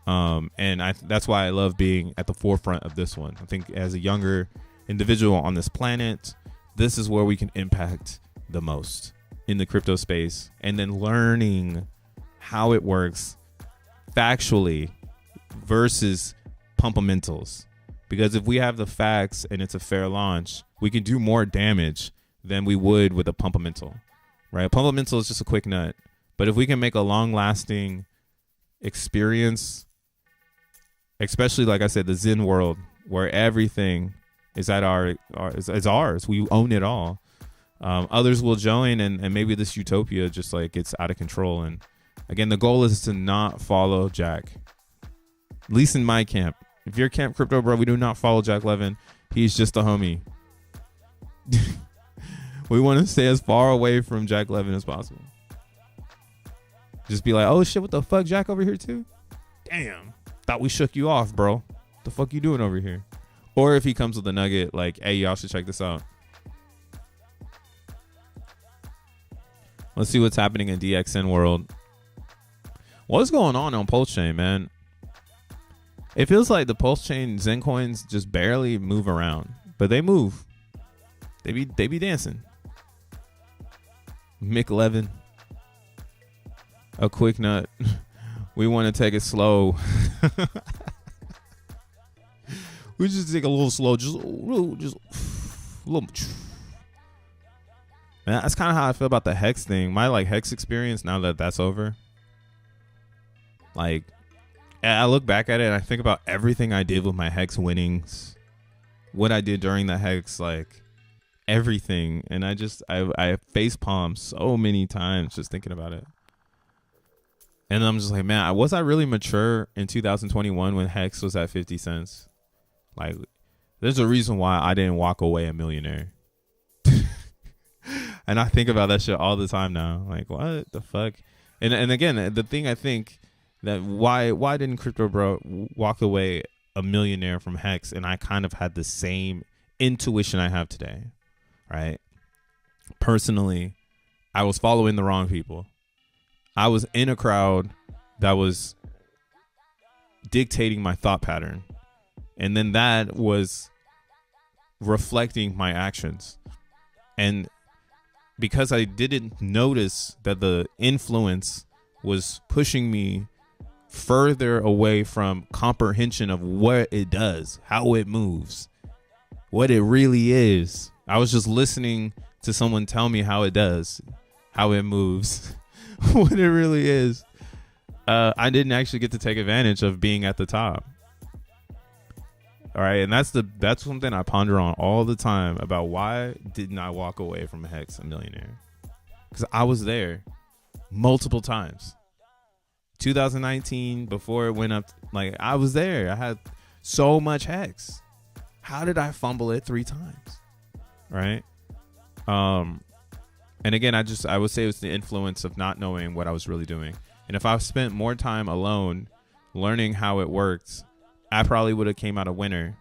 And that's why I love being at the forefront of this one. I think as a younger individual on this planet, this is where we can impact the most in the crypto space, and then learning how it works factually versus pumpamentals. Because if we have the facts and it's a fair launch, we can do more damage than we would with a pumpamental, right? A pumpamental is just a quick nut. But if we can make a long-lasting experience, especially like I said, the Zen world, where everything is at is ours, we own it all. Others will join, and maybe this utopia just like gets out of control. And again, the goal is to not follow Jack. At least in my camp. If you're Camp Crypto, bro, we do not follow Jack Levin. He's just a homie. We want to stay as far away from Jack Levin as possible. Just be like, oh shit, what the fuck, Jack over here too? Damn, thought we shook you off, bro. What the fuck you doing over here? Or if he comes with a nugget like, hey, y'all should check this out. Let's see what's happening in DXN world. What's going on Pulse Chain, man? It feels like the Pulse Chain Zen coins just barely move around, but they move. They be dancing. Mick Levin. A quick nut. We want to take it slow. We just take a little slow, just a little. Man, that's kind of how I feel about the Hex thing. My like Hex experience, now that that's over, like I look back at it and I think about everything I did with my Hex winnings, what I did during the Hex, like everything, and I face palm so many times just thinking about it. And I'm just like, man, was I really mature in 2021 when Hex was at 50 cents? Like, there's a reason why I didn't walk away a millionaire. And I think about that shit all the time now. Like, what the fuck? And again, the thing I think that why didn't Crypto Bro walk away a millionaire from Hex? And I kind of had the same intuition I have today, right? Personally, I was following the wrong people. I was in a crowd that was dictating my thought pattern. And then that was reflecting my actions. And because I didn't notice that the influence was pushing me further away from comprehension of what it does, how it moves, what it really is. I was just listening to someone tell me how it does, how it moves, what it really is. I didn't actually get to take advantage of being at the top. All right, and that's something I ponder on all the time about why didn't I walk away from Hex a millionaire? Because I was there multiple times. 2019, before it went up, like I was there. I had so much Hex. How did I fumble it 3 times? Right? And again, I would say it was the influence of not knowing what I was really doing. And if I spent more time alone learning how it worked, I probably would have came out a winner.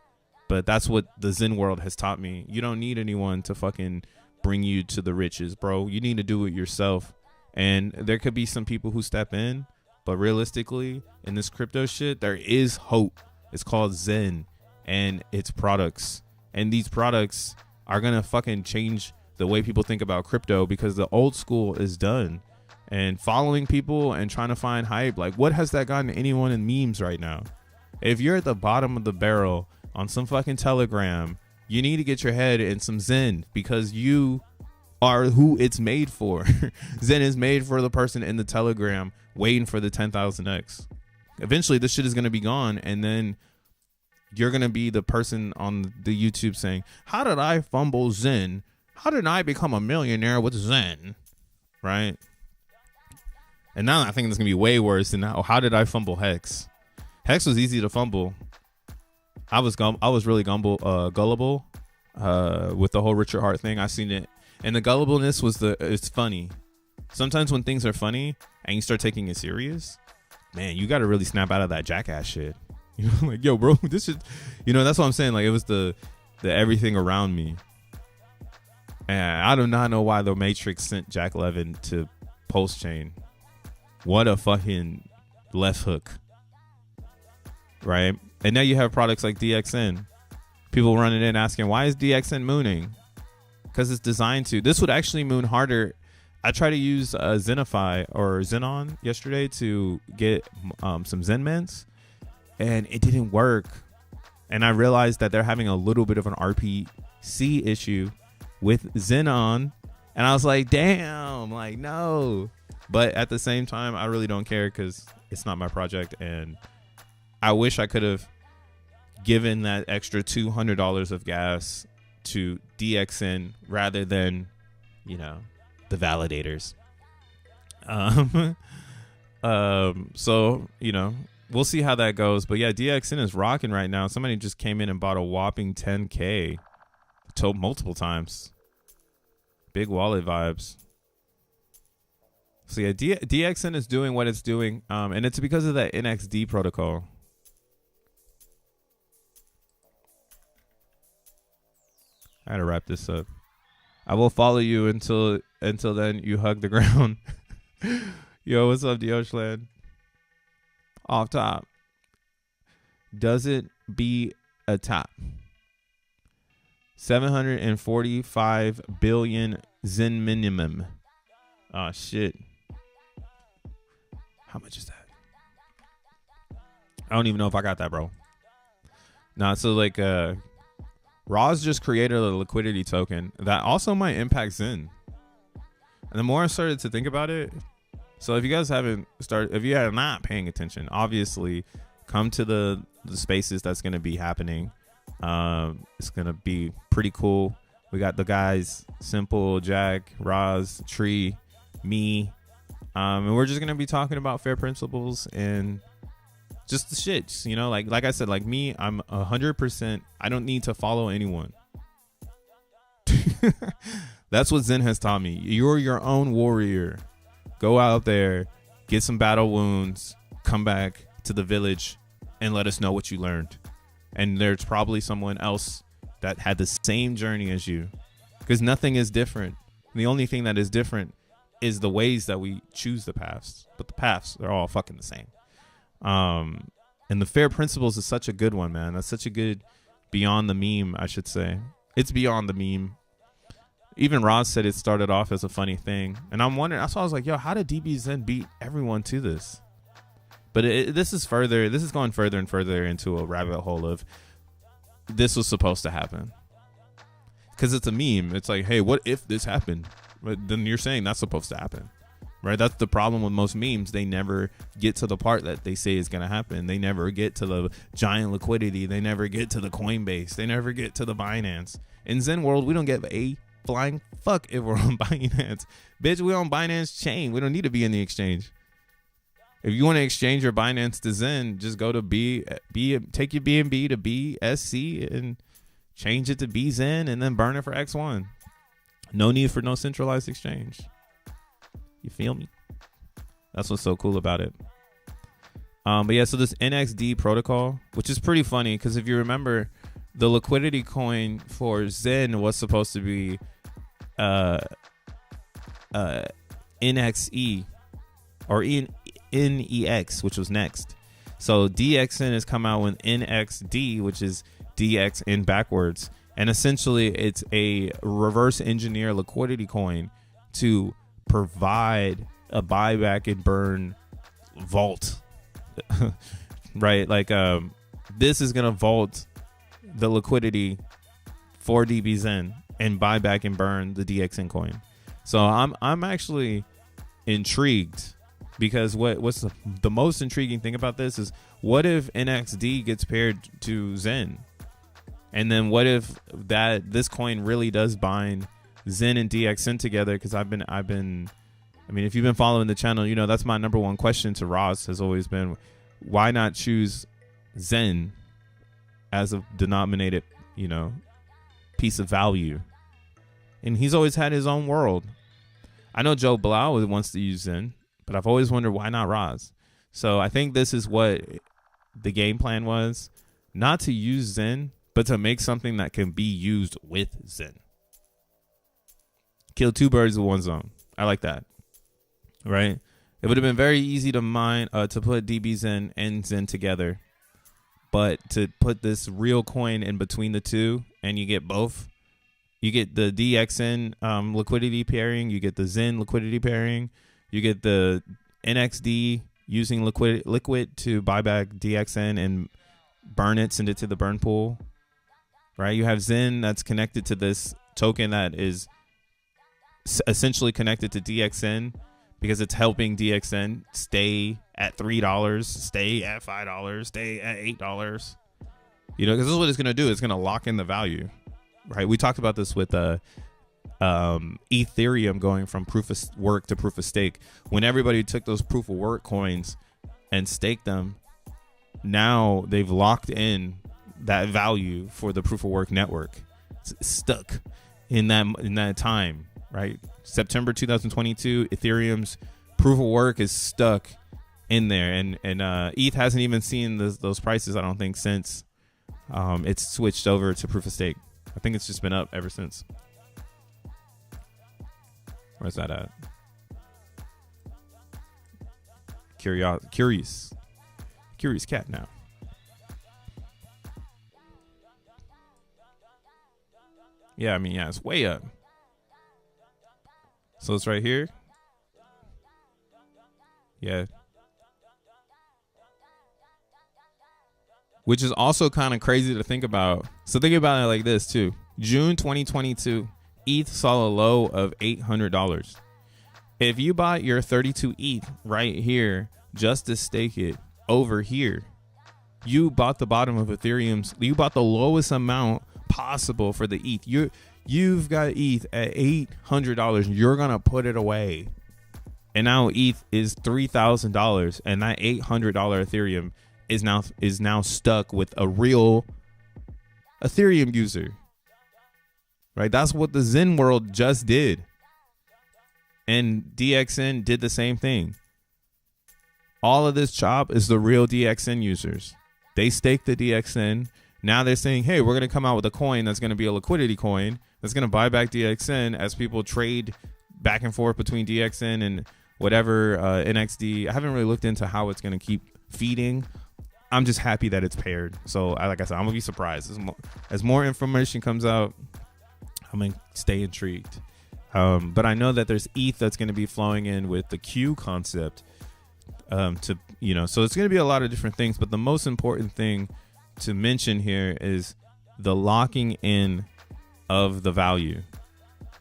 But that's what the Zen world has taught me. You don't need anyone to fucking bring you to the riches, bro. You need to do it yourself. And there could be some people who step in, but realistically, in this crypto shit, there is hope. It's called Zen, and it's products. And these products are going to fucking change the way people think about crypto, because the old school is done. And following people and trying to find hype, like what has that gotten anyone in memes right now? If you're at the bottom of the barrel on some fucking Telegram You need to get your head in some Zen, because you are who it's made for. Zen is made for the person in the Telegram waiting for the 10,000x. Eventually this shit is going to be gone, and then you're going to be the person on the YouTube saying, how did I fumble Zen? How did I become a millionaire with Zen? Right? And now I think it's going to be way worse than now. How did I fumble Hex? Hex was easy to fumble. I was really gullible with the whole Richard Hart thing. I seen it. And the gullibleness was it's funny. Sometimes when things are funny and you start taking it serious, man, you got to really snap out of that jackass shit. You know, like, yo, bro, this is, you know, that's what I'm saying. Like, it was the everything around me. And I do not know why the Matrix sent Jack Levin to Pulse Chain. What a fucking left hook. Right? And now you have products like DXN. People running in asking, why is DXN mooning? Because it's designed to. This would actually moon harder. I tried to use Xenify or Xenon yesterday to get some Zen mints, and it didn't work. And I realized that they're having a little bit of an RPC issue with Xenon, and I was like, damn, like, no. But at the same time, I really don't care, because it's not my project, and I wish I could have given that extra $200 of gas to DXN rather than, you know, the validators. So, you know, we'll see how that goes. But yeah, DXN is rocking right now. Somebody just came in and bought a whopping 10K multiple times. Big wallet vibes. So yeah, DXN is doing what it's doing, and it's because of that NXD protocol. I gotta wrap this up. I will follow you until then. You hug the ground. Yo, what's up, Dioshland? Off top. Does it be a top? 745 billion Zen minimum. Oh shit. How much is that? I don't even know if I got that, bro. Nah, so like Roz just created a liquidity token that also might impact Zen. And the more I started to think about it, so if you guys if you are not paying attention, obviously come to the spaces that's going to be happening. It's going to be pretty cool. We got the guys, Simple, Jack, Roz, Tree, me. And we're just going to be talking about fair principles and just the shit, you know, like I said, like me, I'm 100%. I don't need to follow anyone. That's what Zen has taught me. You're your own warrior. Go out there, get some battle wounds, come back to the village and let us know what you learned. And there's probably someone else that had the same journey as you, because nothing is different. The only thing that is different is the ways that we choose the paths, but the paths, they're all fucking the same. And the fair principles is such a good one, man. That's such a good beyond the meme, I should say. It's beyond the meme. Even Roz said it started off as a funny thing. And I'm wondering, that's why I was like, yo, how did DB Zen beat everyone to this? But this is going further and further into a rabbit hole of this was supposed to happen. Because it's a meme. It's like, hey, what if this happened? But then you're saying that's supposed to happen. Right? That's the problem with most memes. They never get to the part that they say is going to happen. They never get to the giant liquidity. They never get to the Coinbase. They never get to the Binance. In Zen world, we don't give a flying fuck if we're on Binance. Bitch, we're on Binance chain. We don't need to be in the exchange. If you want to exchange your Binance to Zen, just go to take your BNB to BSC and change it to BZen and then burn it for X1. No need for no centralized exchange. You feel me? That's what's so cool about it. But yeah, so this NXD protocol, which is pretty funny because if you remember, the liquidity coin for Zen was supposed to be NXE or NEX, which was next. So DXN has come out with NXD, which is DXN backwards. And essentially it's a reverse engineer liquidity coin to provide a buyback and burn vault. Right? Like this is going to vault the liquidity for DBZen and buy back and burn the DXN coin. So I'm actually intrigued, because what's the most intriguing thing about this is, what if NXD gets paired to Zen? And then what if this coin really does bind Zen and DXN together? Because I mean, if you've been following the channel, you know that's my number one question to Ross has always been, why not choose Zen as a denominated, piece of value? And he's always had his own world. I know Joe Blau wants to use Zen, but I've always wondered why not Roz. So I think this is what the game plan was, not to use Zen, but to make something that can be used with Zen. Kill two birds with one stone. I like that. Right? It would have been very easy to mine, to put DBZen and Zen together, but to put this real coin in between the two, and you get both. You get the DXN liquidity pairing, you get the Zen liquidity pairing, you get the NXD using liquid to buy back DXN and burn it, send it to the burn pool. Right? You have Zen that's connected to this token that is essentially connected to DXN, because it's helping DXN stay at $3, stay at $5, stay at $8. Because this is what it's going to do. It's going to lock in the value. Right? We talked about this with Ethereum going from proof of work to proof of stake. When everybody took those proof of work coins and staked them, now they've locked in that value for the proof of work network. It's stuck in that time, right? September 2022, Ethereum's proof of work is stuck in there, and ETH hasn't even seen those prices, I don't think, since it's switched over to proof of stake. I think it's just been up ever since. Where's that at? Curious cat now. Yeah, it's way up. So it's right here. Yeah. Which is also kind of crazy to think about. So think about it like this too. June 2022, ETH saw a low of $800. If you bought your 32 ETH right here just to stake it over here, you bought the bottom of Ethereum's. You bought the lowest amount possible for the ETH. You've got ETH at $800. You're gonna put it away, and now ETH is $3,000, and that $800 Ethereum is now stuck with a real Ethereum user. Right? That's what the Zen world just did, and DXN did the same thing. All of this chop is the real DXN users. They staked the DXN. Now they're saying, hey, we're going to come out with a coin that's going to be a liquidity coin that's going to buy back DXN as people trade back and forth between DXN and whatever NXD. I haven't really looked into how it's going to keep feeding. I'm just happy that it's paired. So like I said, I'm going to be surprised. As more information comes out, I'm going to stay intrigued. But I know that there's ETH that's going to be flowing in with the Q concept. So it's going to be a lot of different things. But the most important thing to mention here is the locking in of the value,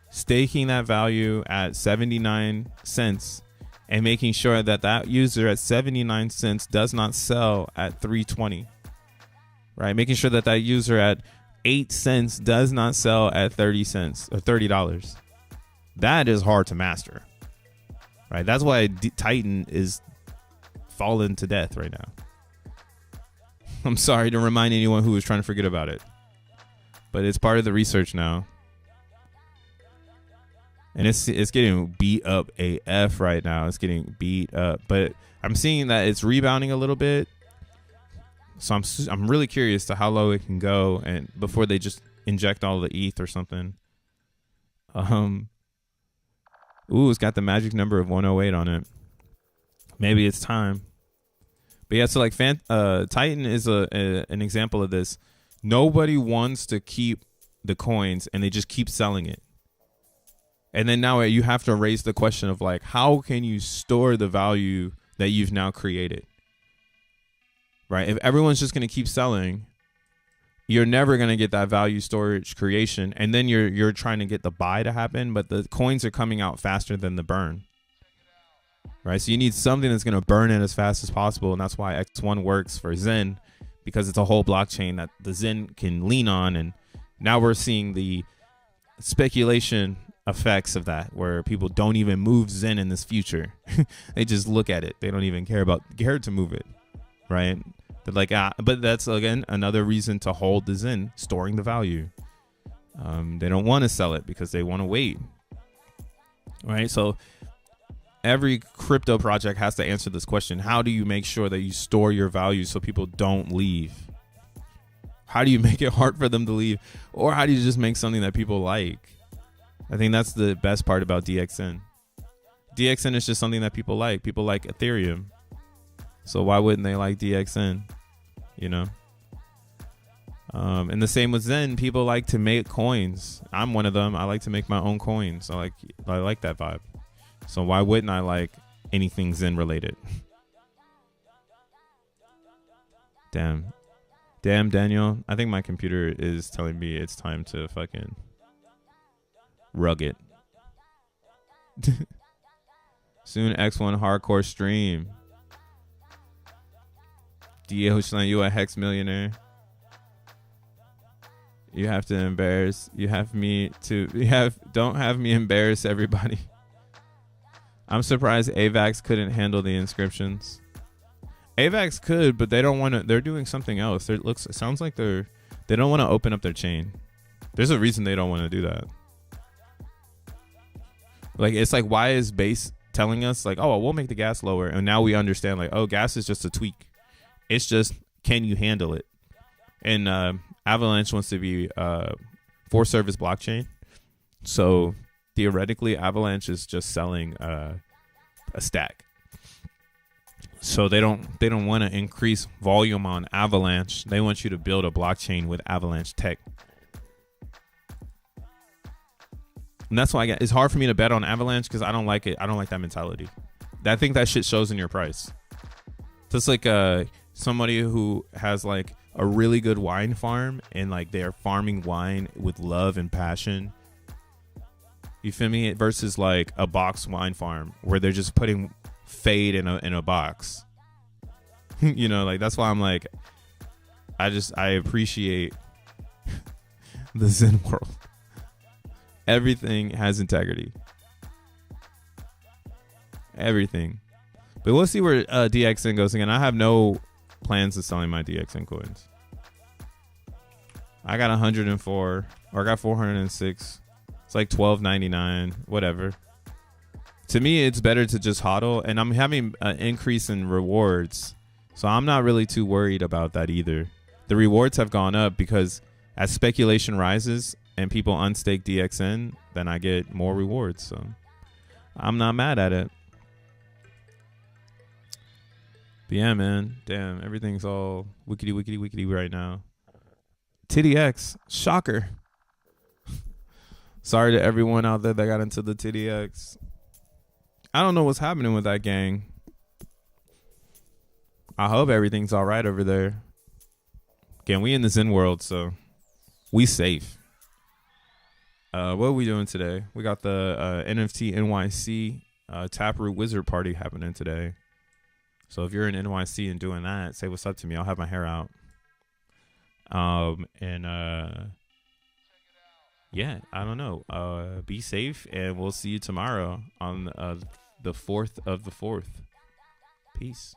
staking that value at 79 cents and making sure that user at 79 cents does not sell at 320, right? Making sure that user at 8 cents does not sell at 30 cents or $30. That is hard to master, right? That's why Titan is falling to death right now. I'm sorry to remind anyone who was trying to forget about it, but it's part of the research now, and it's getting beat up AF right now. It's getting beat up, but I'm seeing that it's rebounding a little bit. So I'm really curious to how low it can go, and before they just inject all the ETH or something. It's got the magic number of 108 on it. Maybe it's time. But yeah, so like Titan is an example of this. Nobody wants to keep the coins, and they just keep selling it. And then now you have to raise the question of like, how can you store the value that you've now created? Right? If everyone's just going to keep selling, you're never going to get that value storage creation. And then you're trying to get the buy to happen, but the coins are coming out faster than the burn. Right? So you need something that's going to burn it as fast as possible. And that's why X1 works for Zen, because it's a whole blockchain that the Zen can lean on. And now we're seeing the speculation effects of that, where people don't even move Zen in this future. They just look at it. They don't even care to move it. Right? They're like, but that's, again, another reason to hold the Zen, storing the value. They don't want to sell it because they want to wait. Right? So every crypto project has to answer this question. How do you make sure that you store your value so people don't leave? How do you make it hard for them to leave? Or how do you just make something that people like? I think that's the best part about DXN. DXN is just something that people like. People like Ethereum. So why wouldn't they like DXN? You know? And the same with Zen. People like to make coins. I'm one of them. I like to make my own coins. I like that vibe. So why wouldn't I like anything Zen related? Damn, Daniel. I think my computer is telling me it's time to fucking rug it. Soon X1 hardcore stream. DA Hushlan, you a hex millionaire. You have to embarrass. Don't have me embarrass everybody. I'm surprised AVAX couldn't handle the inscriptions. AVAX could, but they don't want to. They're doing something else. It sounds like they don't want to open up their chain. There's a reason they don't want to do that. Like, it's like, why is Base telling us like, oh, we'll make the gas lower, and now we understand like, oh, gas is just a tweak. It's just, can you handle it? And Avalanche wants to be for service blockchain, so theoretically, Avalanche is just selling a stack. So they don't want to increase volume on Avalanche. They want you to build a blockchain with Avalanche tech. And that's why it's hard for me to bet on Avalanche, because I don't like it. I don't like that mentality. I think that shit shows in your price. Just like somebody who has like a really good wine farm and like they're farming wine with love and passion. You feel me? Versus like a box wine farm where they're just putting fade in a box. You know, like that's why I'm like, I appreciate the Zen world. Everything has integrity. Everything. But we'll see where DXN goes again. I have no plans of selling my DXN coins. I got 104, or I got 406. It's like $12.99, whatever. To me, it's better to just hodl, and I'm having an increase in rewards, so I'm not really too worried about that either. The rewards have gone up because as speculation rises and people unstake DXN, then I get more rewards, so I'm not mad at it. But yeah, man, damn, everything's all wickety right now. TDX, shocker. Sorry to everyone out there that got into the TDX. I don't know what's happening with that gang. I hope everything's all right over there. Again, we in the Zen world, so we safe. What are we doing today? We got the NFT NYC Taproot Wizard Party happening today. So if you're in NYC and doing that, say what's up to me. I'll have my hair out. Yeah, I don't know. Be safe, and we'll see you tomorrow on the 4th of the 4th. Peace.